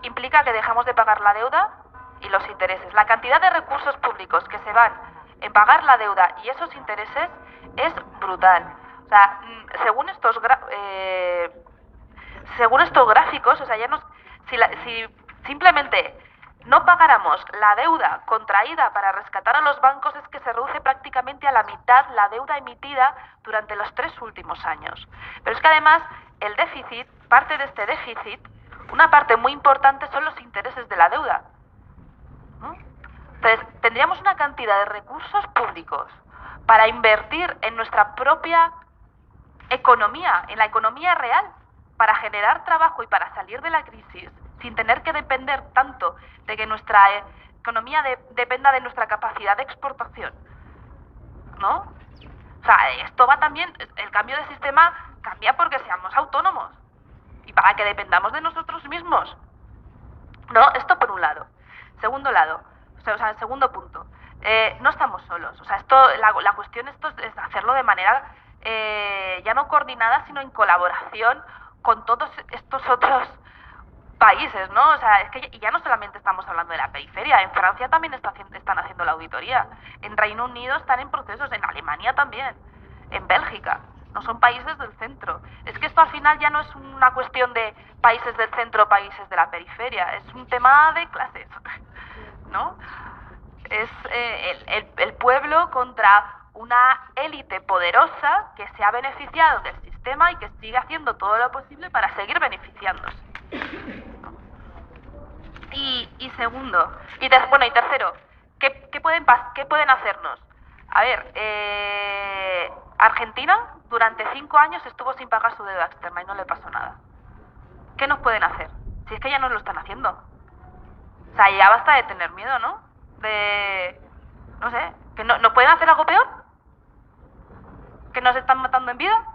implica que dejamos de pagar la deuda y los intereses. La cantidad de recursos públicos que se van en pagar la deuda y esos intereses es brutal. O sea, según estos gráficos, o sea, si simplemente no pagáramos la deuda contraída para rescatar a los bancos, es que se reduce prácticamente a la mitad la deuda emitida durante los 3 últimos años. Pero es que además el déficit, parte de este déficit, una parte muy importante son los intereses de la deuda, ¿no? Entonces, tendríamos una cantidad de recursos públicos para invertir en nuestra propia economía, en la economía real, para generar trabajo y para salir de la crisis, sin tener que depender tanto de que nuestra economía dependa de nuestra capacidad de exportación, ¿no? O sea, esto va también, el cambio de sistema cambia porque seamos autónomos y para que dependamos de nosotros mismos, ¿no? Esto por un lado. Segundo punto, no estamos solos. O sea, la cuestión es hacerlo de manera ya no coordinada, sino en colaboración con todos estos otros países, ¿no? O sea, es que ya no solamente estamos hablando de la periferia, en Francia también están haciendo la auditoría, en Reino Unido están en procesos, en Alemania también, en Bélgica, no son países del centro. Es que esto al final ya no es una cuestión de países del centro o países de la periferia, es un tema de clases, ¿no? Es el pueblo contra una élite poderosa que se ha beneficiado del sistema y que sigue haciendo todo lo posible para seguir beneficiándose. Y segundo, y tercero, ¿qué pueden hacernos? A ver, Argentina durante 5 años estuvo sin pagar su deuda externa y no le pasó nada. ¿Qué nos pueden hacer? Si es que ya nos lo están haciendo. O sea, ya basta de tener miedo, ¿no? No sé, ¿que no pueden hacer algo peor? ¿Que nos están matando en vida?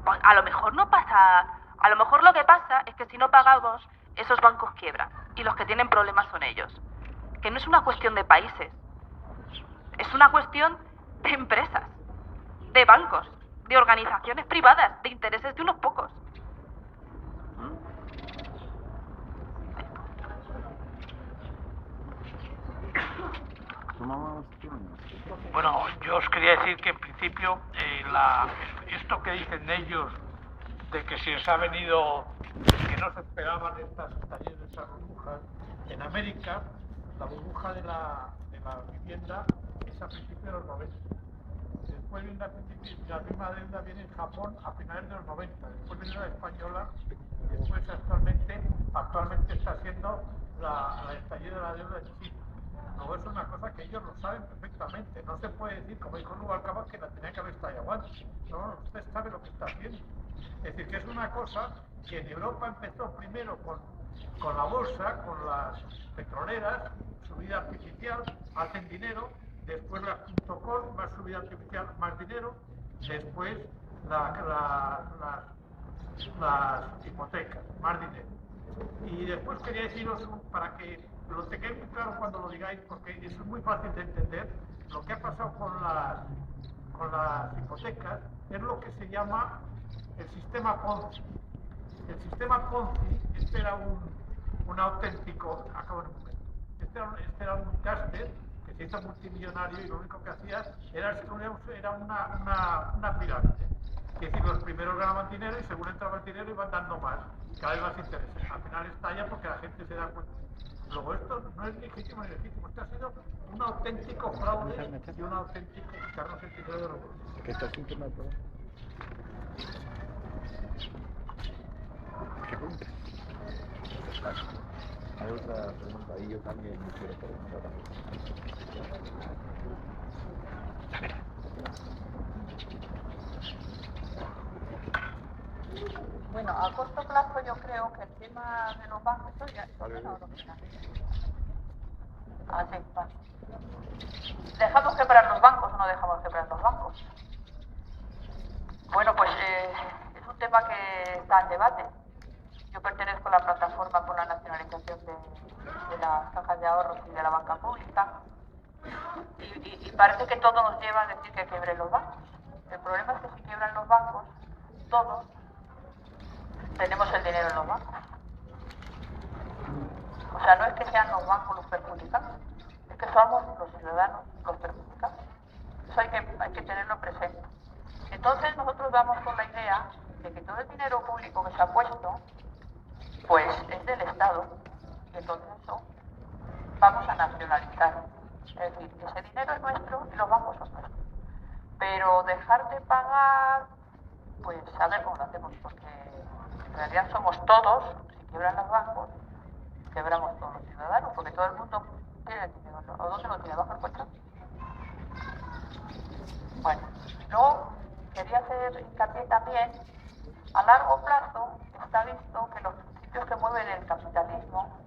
Pues a lo mejor no pasa. A lo mejor lo que pasa es que si no pagamos, esos bancos quiebran. Y los que tienen problemas son ellos. Que no es una cuestión de países. Es una cuestión de empresas, de bancos, de organizaciones privadas, de intereses de unos pocos. Bueno, yo os quería decir que en principio esto que dicen ellos de que se les ha venido, que no se esperaban estas talleres, esas burbujas, en América la burbuja de la vivienda es a principios de los 90. Después viene la misma deuda viene en Japón a finales de los 90. Después viene la española y después actualmente está siendo el estallido de la deuda en China. Luego es una cosa que ellos lo saben perfectamente. No se puede decir, como dijo Rubalcaba, que la tenía que haber estallado antes. No, usted sabe lo que está haciendo. Es decir, que es una cosa que en Europa empezó primero con la bolsa, con las petroleras, subida artificial, hacen dinero, después las .com, más subida artificial, más dinero, después las hipotecas, más dinero. Y después quería deciros, para que lo tengáis muy claro cuando lo digáis, porque eso es muy fácil de entender, lo que ha pasado con las hipotecas es lo que se llama el sistema Ponzi. El sistema Ponzi, este era un auténtico, acabo de un momento, este era un gáster que se hizo multimillonario y lo único que hacía era una pirámide. Es decir, los primeros ganaban dinero y según entraba el dinero iban dando más, cada vez más intereses. Al final estalla porque la gente se da cuenta. Luego esto no es legítimo ni legítimo, esto ha sido un auténtico fraude y un auténtico quitarnos el dinero de los bolsillos. Que esto es un tema de problema. Pregunta. Hay otra pregunta ahí, yo también quiero preguntar. Bueno, a corto plazo yo creo que el tema de los bancos... ¿Dejamos quebrar los bancos o no dejamos quebrar los bancos? Bueno, pues es un tema que está en debate. Yo pertenezco a la plataforma por la nacionalización de las cajas de ahorros y de la banca pública. Y parece que todo nos lleva a decir que quiebren los bancos. El problema es que si quiebran los bancos, todos tenemos el dinero en los bancos. O sea, no es que sean los bancos los perjudicados, es que somos los ciudadanos los perjudicados. Eso hay que tenerlo presente. Entonces nosotros vamos con la idea de que todo el dinero público que se ha puesto, pues es del Estado. Y entonces eso vamos a nacionalizar. Es decir, que ese dinero es nuestro y los bancos son nuestros. Pero dejar de pagar, pues a ver cómo lo hacemos, porque en realidad somos todos, si quiebran los bancos, quebramos todos los ciudadanos, porque todo el mundo tiene el dinero. ¿O dónde lo tiene? ¿Bajo el colchón? Bueno, luego quería hacer hincapié también, a largo plazo está visto que los principios que mueven el capitalismo,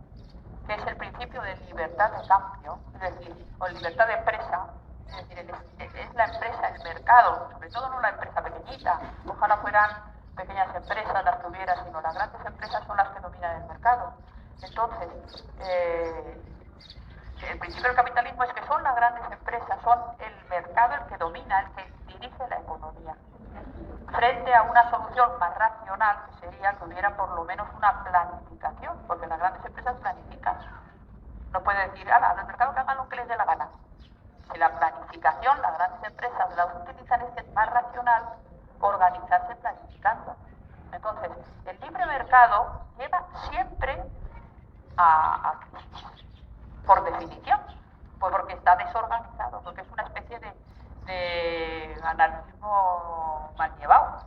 que es el principio de libertad de cambio, es decir, o libertad de empresa, es decir, es la empresa, el mercado, sobre todo no la empresa pequeñita, ojalá fueran pequeñas empresas las que hubiera, sino las grandes empresas son las que dominan el mercado. Entonces, el principio del capitalismo es que son las grandes empresas, son el mercado el que domina, el que dirige la economía. Frente a una solución más racional, que sería que hubiera por lo menos una planificación, porque las grandes empresas planifican. No puede decir, al mercado que hagan lo que les dé la gana. Si la planificación, las grandes empresas la utilizan, es más racional organizarse planificando. Entonces, el libre mercado lleva siempre a crisis, por definición, pues porque está desorganizado, porque es una especie de anarquismo mal llevado.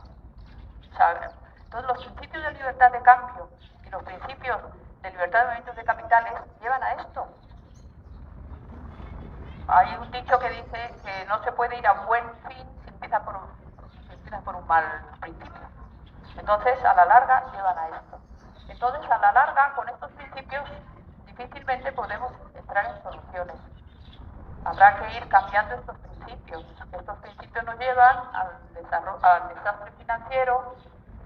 O sea, entonces los principios de libertad de cambio y los principios de libertad de movimientos de capitales llevan a esto. Hay un dicho que dice que no se puede ir a un buen fin si empieza por un mal principio. Entonces, a la larga, llevan a esto. Entonces, a la larga, con estos principios, difícilmente podemos entrar en soluciones. Habrá que ir cambiando estos principios. Estos principios nos llevan al desastre financiero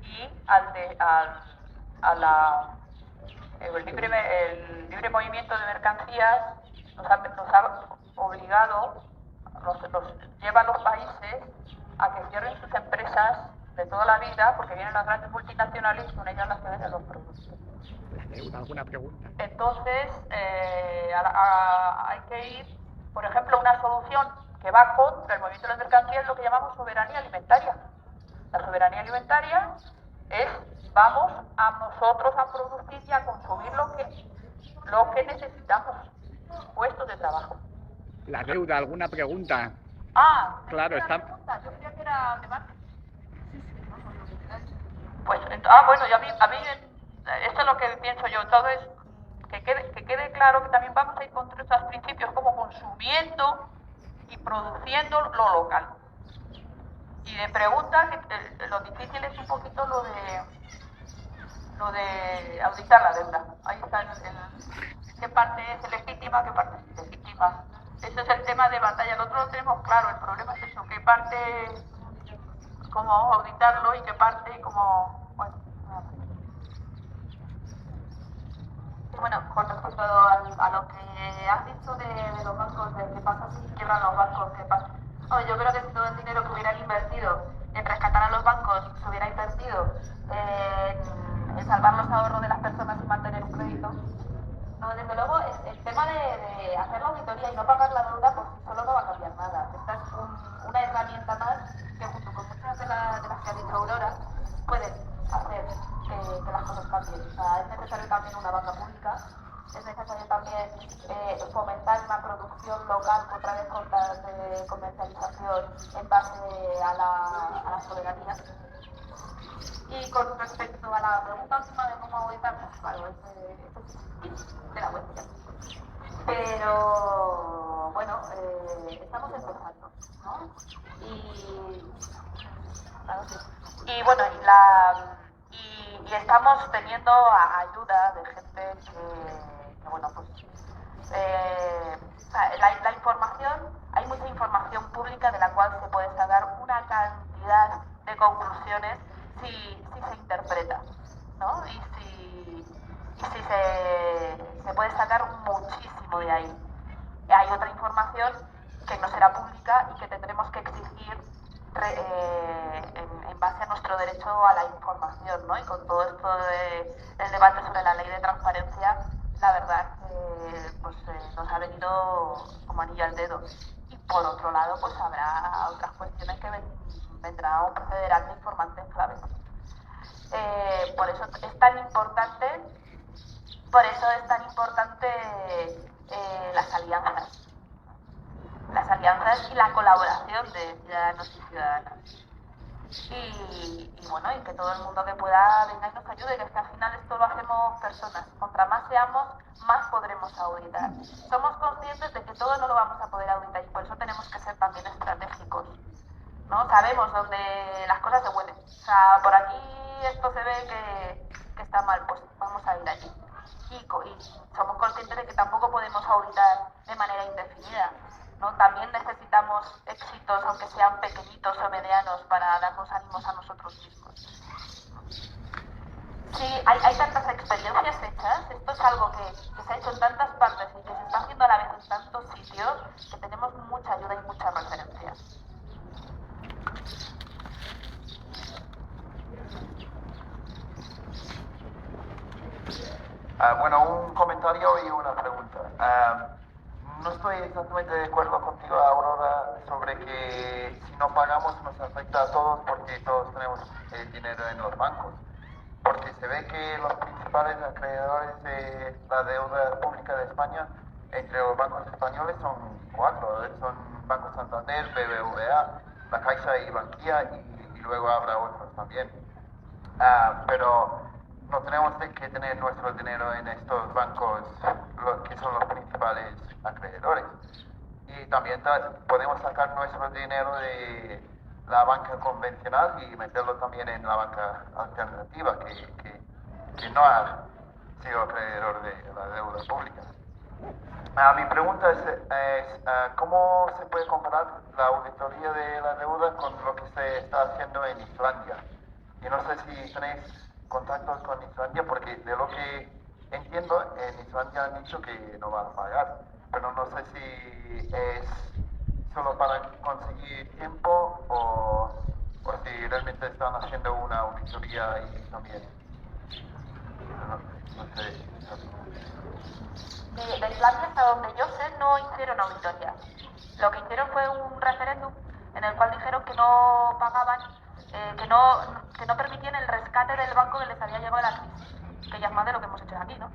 y el libre movimiento de mercancías nos ha obligado, nos lleva a los países a que cierren sus empresas de toda la vida, porque vienen las grandes multinacionales y con ellas las que venden los productos. ¿Alguna pregunta? Entonces, hay que ir, por ejemplo, una solución que va contra el movimiento de las mercancías es lo que llamamos soberanía alimentaria. La soberanía alimentaria es, vamos a nosotros a producir y a consumir lo que necesitamos, puestos de trabajo. La deuda, ¿alguna pregunta? Claro, está... Pregunta? Yo creía que era debate. Pues, bueno, y a mí esto es lo que pienso yo. Entonces, que quede claro que también vamos a ir contra estos principios como consumiendo y produciendo lo local. Y de pregunta, que lo difícil es un poquito lo de auditar la deuda. Ahí está qué parte es legítima, qué parte es ilegítima. Ese es el tema de batalla. Nosotros lo tenemos claro, el problema es eso, qué parte, cómo auditarlo y qué parte, cómo... Bueno, con respecto a lo que has dicho de los bancos, de qué pasa si quiebran los bancos, qué pasa. Bueno, yo creo que si todo el dinero que hubieran invertido en rescatar a los bancos se hubiera invertido en salvar los ahorros de las personas y mantener un crédito. No, desde luego, el tema de hacer la auditoría y no pagar la deuda, pues solo no va a cambiar nada. Esta es una herramienta más que junto con muchas de las que ha dicho pueden hacer que las cosas cambien. O sea, es necesario también una banca pública, es necesario también fomentar una producción local otra vez con la comercialización en base a la soberanía. Y con respecto a la pregunta última de cómo auditar, pues claro, es de la cuestión. Pero bueno, estamos empezando, ¿no? Y bueno, y estamos teniendo ayuda de gente que bueno, pues la información, hay mucha información pública de la cual se puede sacar una cantidad de conclusiones si se interpreta, ¿no? Y si se puede sacar muchísimo de ahí. Hay otra información que no será pública y que tendremos que exigir en base a nuestro derecho a la información, ¿no? Y con todo esto del debate sobre la ley de transparencia, la verdad pues nos ha venido como anillo al dedo. Y por otro lado, pues habrá otras cuestiones que procederán de informantes claves. Por eso es tan importante las alianzas y la colaboración de ciudadanos y ciudadanas. Y bueno, y que todo el mundo que pueda venga y nos ayude, que es que al final esto lo hacemos personas. Contra más seamos, más podremos auditar. Somos conscientes de que todo no lo vamos a poder auditar y por eso tenemos que ser también estratégicos, ¿no? Sabemos dónde las cosas se huelen. O sea, por aquí esto se ve que está mal, pues vamos a ir allí. Y somos conscientes de que tampoco podemos auditar de manera indefinida, ¿no? También necesitamos éxitos, aunque sean pequeñitos o medianos, para darnos ánimos a nosotros mismos. Sí, hay tantas experiencias hechas, esto es algo que se ha hecho en tantas partes y que se está haciendo a la vez en tantos sitios, que tenemos mucha ayuda y muchas referencias. Bueno, un comentario y una pregunta. No estoy exactamente de acuerdo contigo, Aurora, sobre que si no pagamos nos afecta a todos porque todos tenemos dinero en los bancos. Porque se ve que los principales acreedores de la deuda pública de España entre los bancos españoles son 4. Son Banco Santander, BBVA, La Caixa y Bankia y luego habrá otros también. Pero no tenemos que tener nuestro dinero en estos bancos que son los principales acreedores. Y también podemos sacar nuestro dinero de la banca convencional y meterlo también en la banca alternativa que no ha sido acreedor de la deuda pública. Mi pregunta es ¿cómo se puede comparar la auditoría de la deuda con lo que se está haciendo en Islandia? Y no sé si tenéis contactos con Islandia, porque de lo que entiendo, en Islandia han dicho que no van a pagar, pero no sé si es solo para conseguir tiempo o si realmente están haciendo una auditoría y también. No sé. De Islandia, hasta donde yo sé, no hicieron auditoría. Lo que hicieron fue un referéndum en el cual dijeron que no pagaban, que no permitían el rescate del banco que les había llevado la crisis, que ya es más de lo que hemos hecho aquí, ¿no?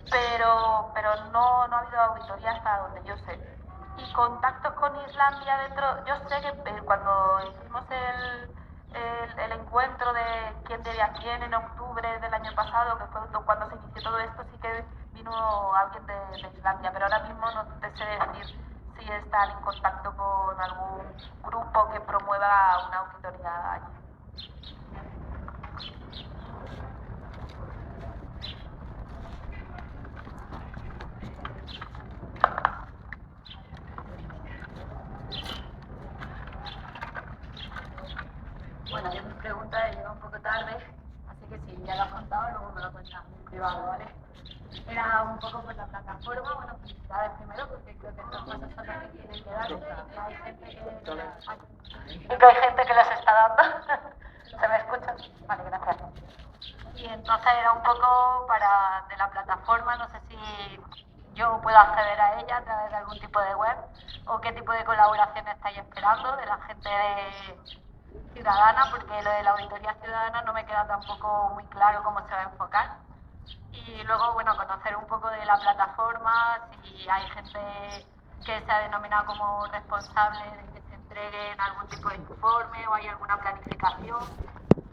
Pero no ha habido auditoría hasta donde yo sé. Y contactos con Islandia dentro, yo sé que cuando hicimos el encuentro de quién debe a quién en octubre del año pasado, que fue cuando se inició todo esto, sí que vino alguien de Islandia, pero ahora mismo no te sé decir si están en contacto con algún grupo que promueva una auditoría allí. Bueno, yo mi pregunta llega un poco tarde, así que si ya lo has contado, luego me lo cuentas en privado, ¿vale? Era un poco por la plataforma, bueno, felicidades primero, porque creo que estas cosas son las que tienen que darse, y hay gente que les está dando. ¿Se me escucha? Vale, gracias. Y entonces era un poco de la plataforma, no sé si yo puedo acceder a ella a través de algún tipo de web, o qué tipo de colaboración estáis esperando de la gente ciudadana, porque lo de la auditoría ciudadana no me queda tampoco muy claro cómo se va a enfocar. Y luego, bueno, conocer un poco de la plataforma, si hay gente que se ha denominado como responsable de que se entreguen algún tipo de informe o hay alguna planificación,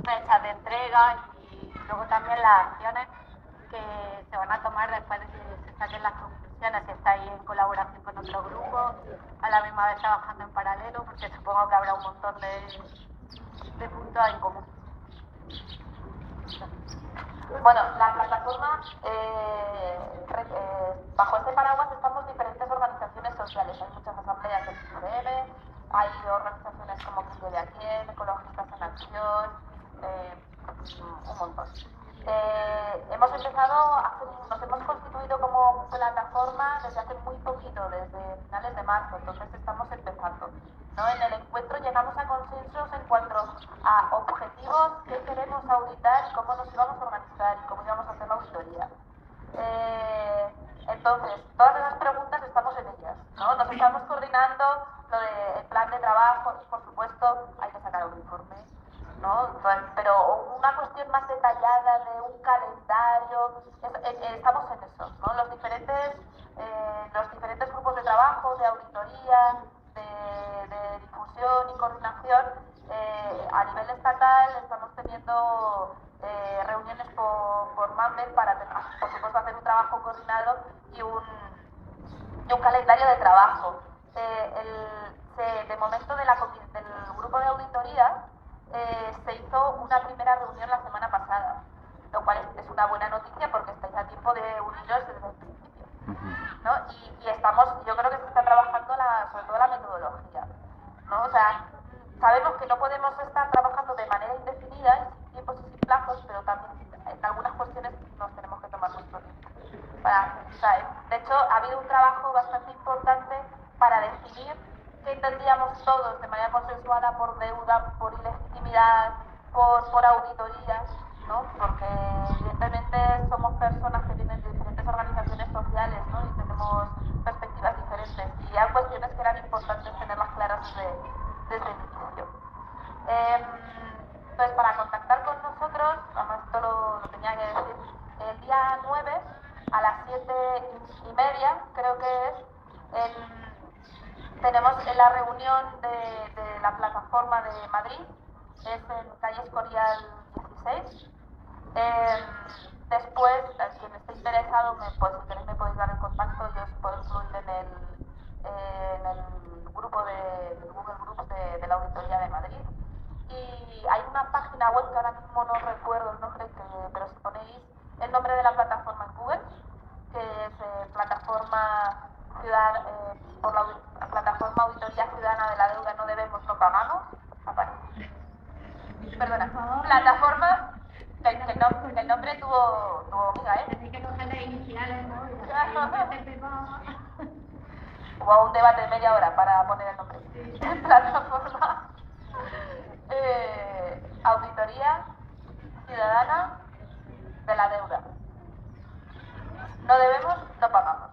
fechas de entrega y luego también las acciones que se van a tomar después de que se saquen las conclusiones, si estáis en colaboración con otros grupos, a la misma vez trabajando en paralelo, porque supongo que habrá un montón de puntos en común. Bueno, la plataforma, bajo este paraguas estamos diferentes organizaciones sociales. Hay muchas asambleas del CDM, hay organizaciones como Quien Vive Aquí, Ecologistas en Acción, un montón. Nos hemos constituido como plataforma desde hace muy poquito, desde finales de marzo, entonces estamos empezando, ¿no? En el encuentro llegamos a consensos en cuanto a objetivos que queremos auditar y cómo nos íbamos a organizar y cómo íbamos a hacer la auditoría. Entonces, todas esas preguntas estamos en ellas, ¿no? Nos estamos coordinando lo del plan de trabajo, por supuesto, hay que sacar un informe, ¿no? Pero una cuestión más detallada de un calendario, estamos en eso, ¿no? Los diferentes grupos de trabajo, de auditoría, de difusión y coordinación, a nivel estatal estamos teniendo reuniones por Mambel para, por supuesto, hacer un trabajo coordinado y un calendario de trabajo. De momento del grupo de auditoría se hizo una primera reunión la semana pasada, lo cual es una buena noticia porque estáis a tiempo de uniros desde el principio, ¿no? Y yo creo que se está trabajando sobre todo la metodología, ¿no? O sea, sabemos que no podemos estar trabajando de manera indefinida, y sin tiempos y sin plazos, pero también en algunas cuestiones nos tenemos que tomar nuestro tiempo. De hecho, ha habido un trabajo bastante importante para definir qué entendíamos todos de manera consensuada por deuda, por ilegitimidad, por auditoría, ¿no? Porque evidentemente somos personas que vienen de diferentes organizaciones sociales, ¿no? Y tenemos perspectivas diferentes y hay cuestiones que eran importantes tenerlas claras desde el inicio. Entonces, para contactar con nosotros, además esto lo tenía que decir, el día 9 a las 7:30, creo que es, tenemos la reunión de la plataforma de Madrid, es en calle Escorial 16. Después, quien esté interesado, si queréis me podéis dar el contacto, yo os puedo incluir en el grupo de Google Groups de la Auditoría de Madrid. Y hay una página web que ahora mismo no recuerdo el nombre, pero si ponéis el nombre de la plataforma en Google, que es plataforma Auditoría Ciudadana de la Deuda No Debemos, No Pagamos. Perdona, plataforma, que el nombre tuvo miga, ¿eh? Así que cogerle iniciales, ¿no? Hubo un debate de media hora para poner el nombre. Plataforma Auditoría Ciudadana de la Deuda. No debemos, no pagamos.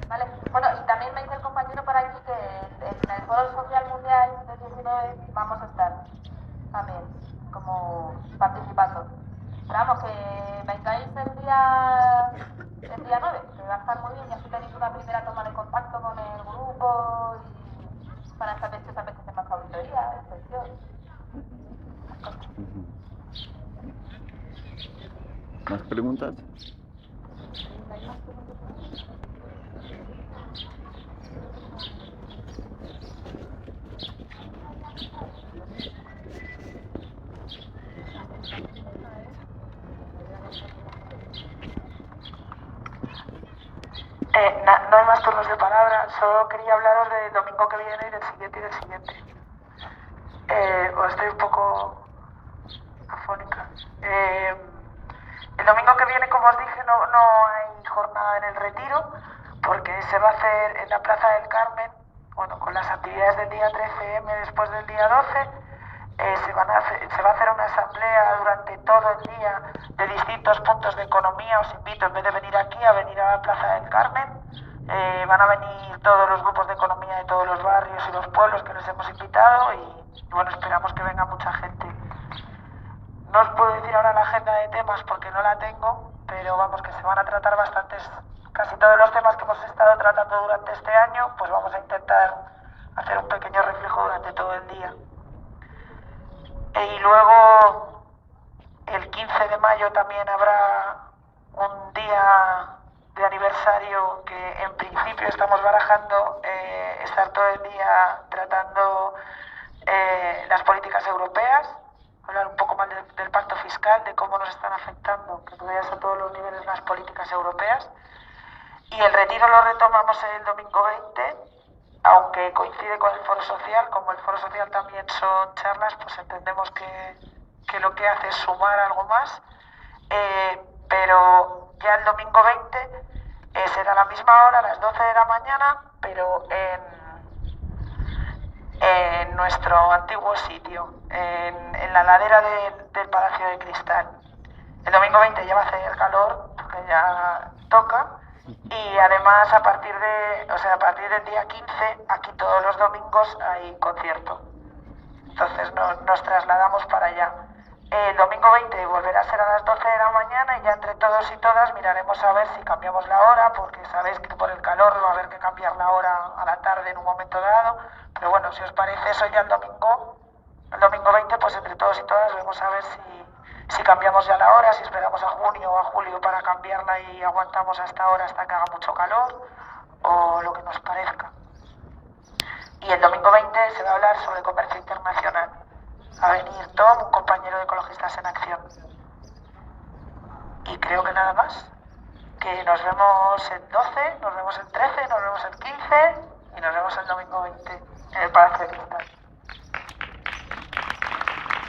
¿Vale? Bueno, y también me dice el compañero por aquí que en el Foro Social Mundial del 19 vamos a estar también como participando. Pero vamos, que vengáis el día 9, que va a estar muy bien y así tenéis una primera toma de contacto con el grupo y para saber si os apetece más auditoría, inspección. ¿Más preguntas? No hay más turnos de palabra, solo quería hablaros del domingo que viene y del siguiente y del siguiente. Os estoy un poco afónica. El domingo que viene, como os dije, no hay jornada en el Retiro, porque se va a hacer en la Plaza del Carmen, bueno, con las actividades del día 13M después del día 12. se va a hacer una asamblea durante todo el día de distintos puntos de economía. Os invito, en vez de venir aquí, a venir a la Plaza del Carmen. Van a venir todos los grupos de economía de todos los barrios y los pueblos que les hemos invitado y bueno, esperamos que venga mucha gente. No os puedo decir ahora la agenda de temas porque no la tengo, pero vamos, que se van a tratar casi todos los temas que hemos estado tratando durante este año, pues vamos a intentar hacer un pequeño reflejo durante todo el día. Y luego, el 15 de mayo también habrá un día de aniversario que en principio estamos barajando estar todo el día tratando las políticas europeas, hablar un poco más del pacto fiscal, de cómo nos están afectando, que todavía a todos los niveles, las políticas europeas. Y el retiro lo retomamos el domingo 20, aunque coincide con el foro social. Como el foro social también son charlas, pues entendemos que lo que hace es sumar algo más, pero ya el domingo 20 será a la misma hora, a las 12 de la mañana, pero en nuestro antiguo sitio, en la ladera del Palacio de Cristal. El domingo 20 ya va a hacer calor, porque ya toca, y además a partir del día 15, aquí todos los domingos hay concierto. Entonces nos trasladamos para allá. El domingo 20 volverá a ser a las 12 de la mañana y ya entre todos y todas miraremos a ver si cambiamos la hora, porque sabéis que por el calor va a haber que cambiar la hora a la tarde en un momento dado. Pero bueno, si os parece eso ya el domingo 20, pues entre todos y todas vamos a ver si cambiamos ya la hora, si esperamos a junio o a julio para cambiarla y aguantamos hasta ahora hasta que haga mucho calor, o lo que nos parezca. Y el domingo 20 se va a hablar sobre comercio internacional. Va a venir Tom, un compañero de Ecologistas en Acción. Y creo que nada más. Que nos vemos el 12, nos vemos el 13, nos vemos el 15 y nos vemos el domingo 20 en el Palacio de Cristal.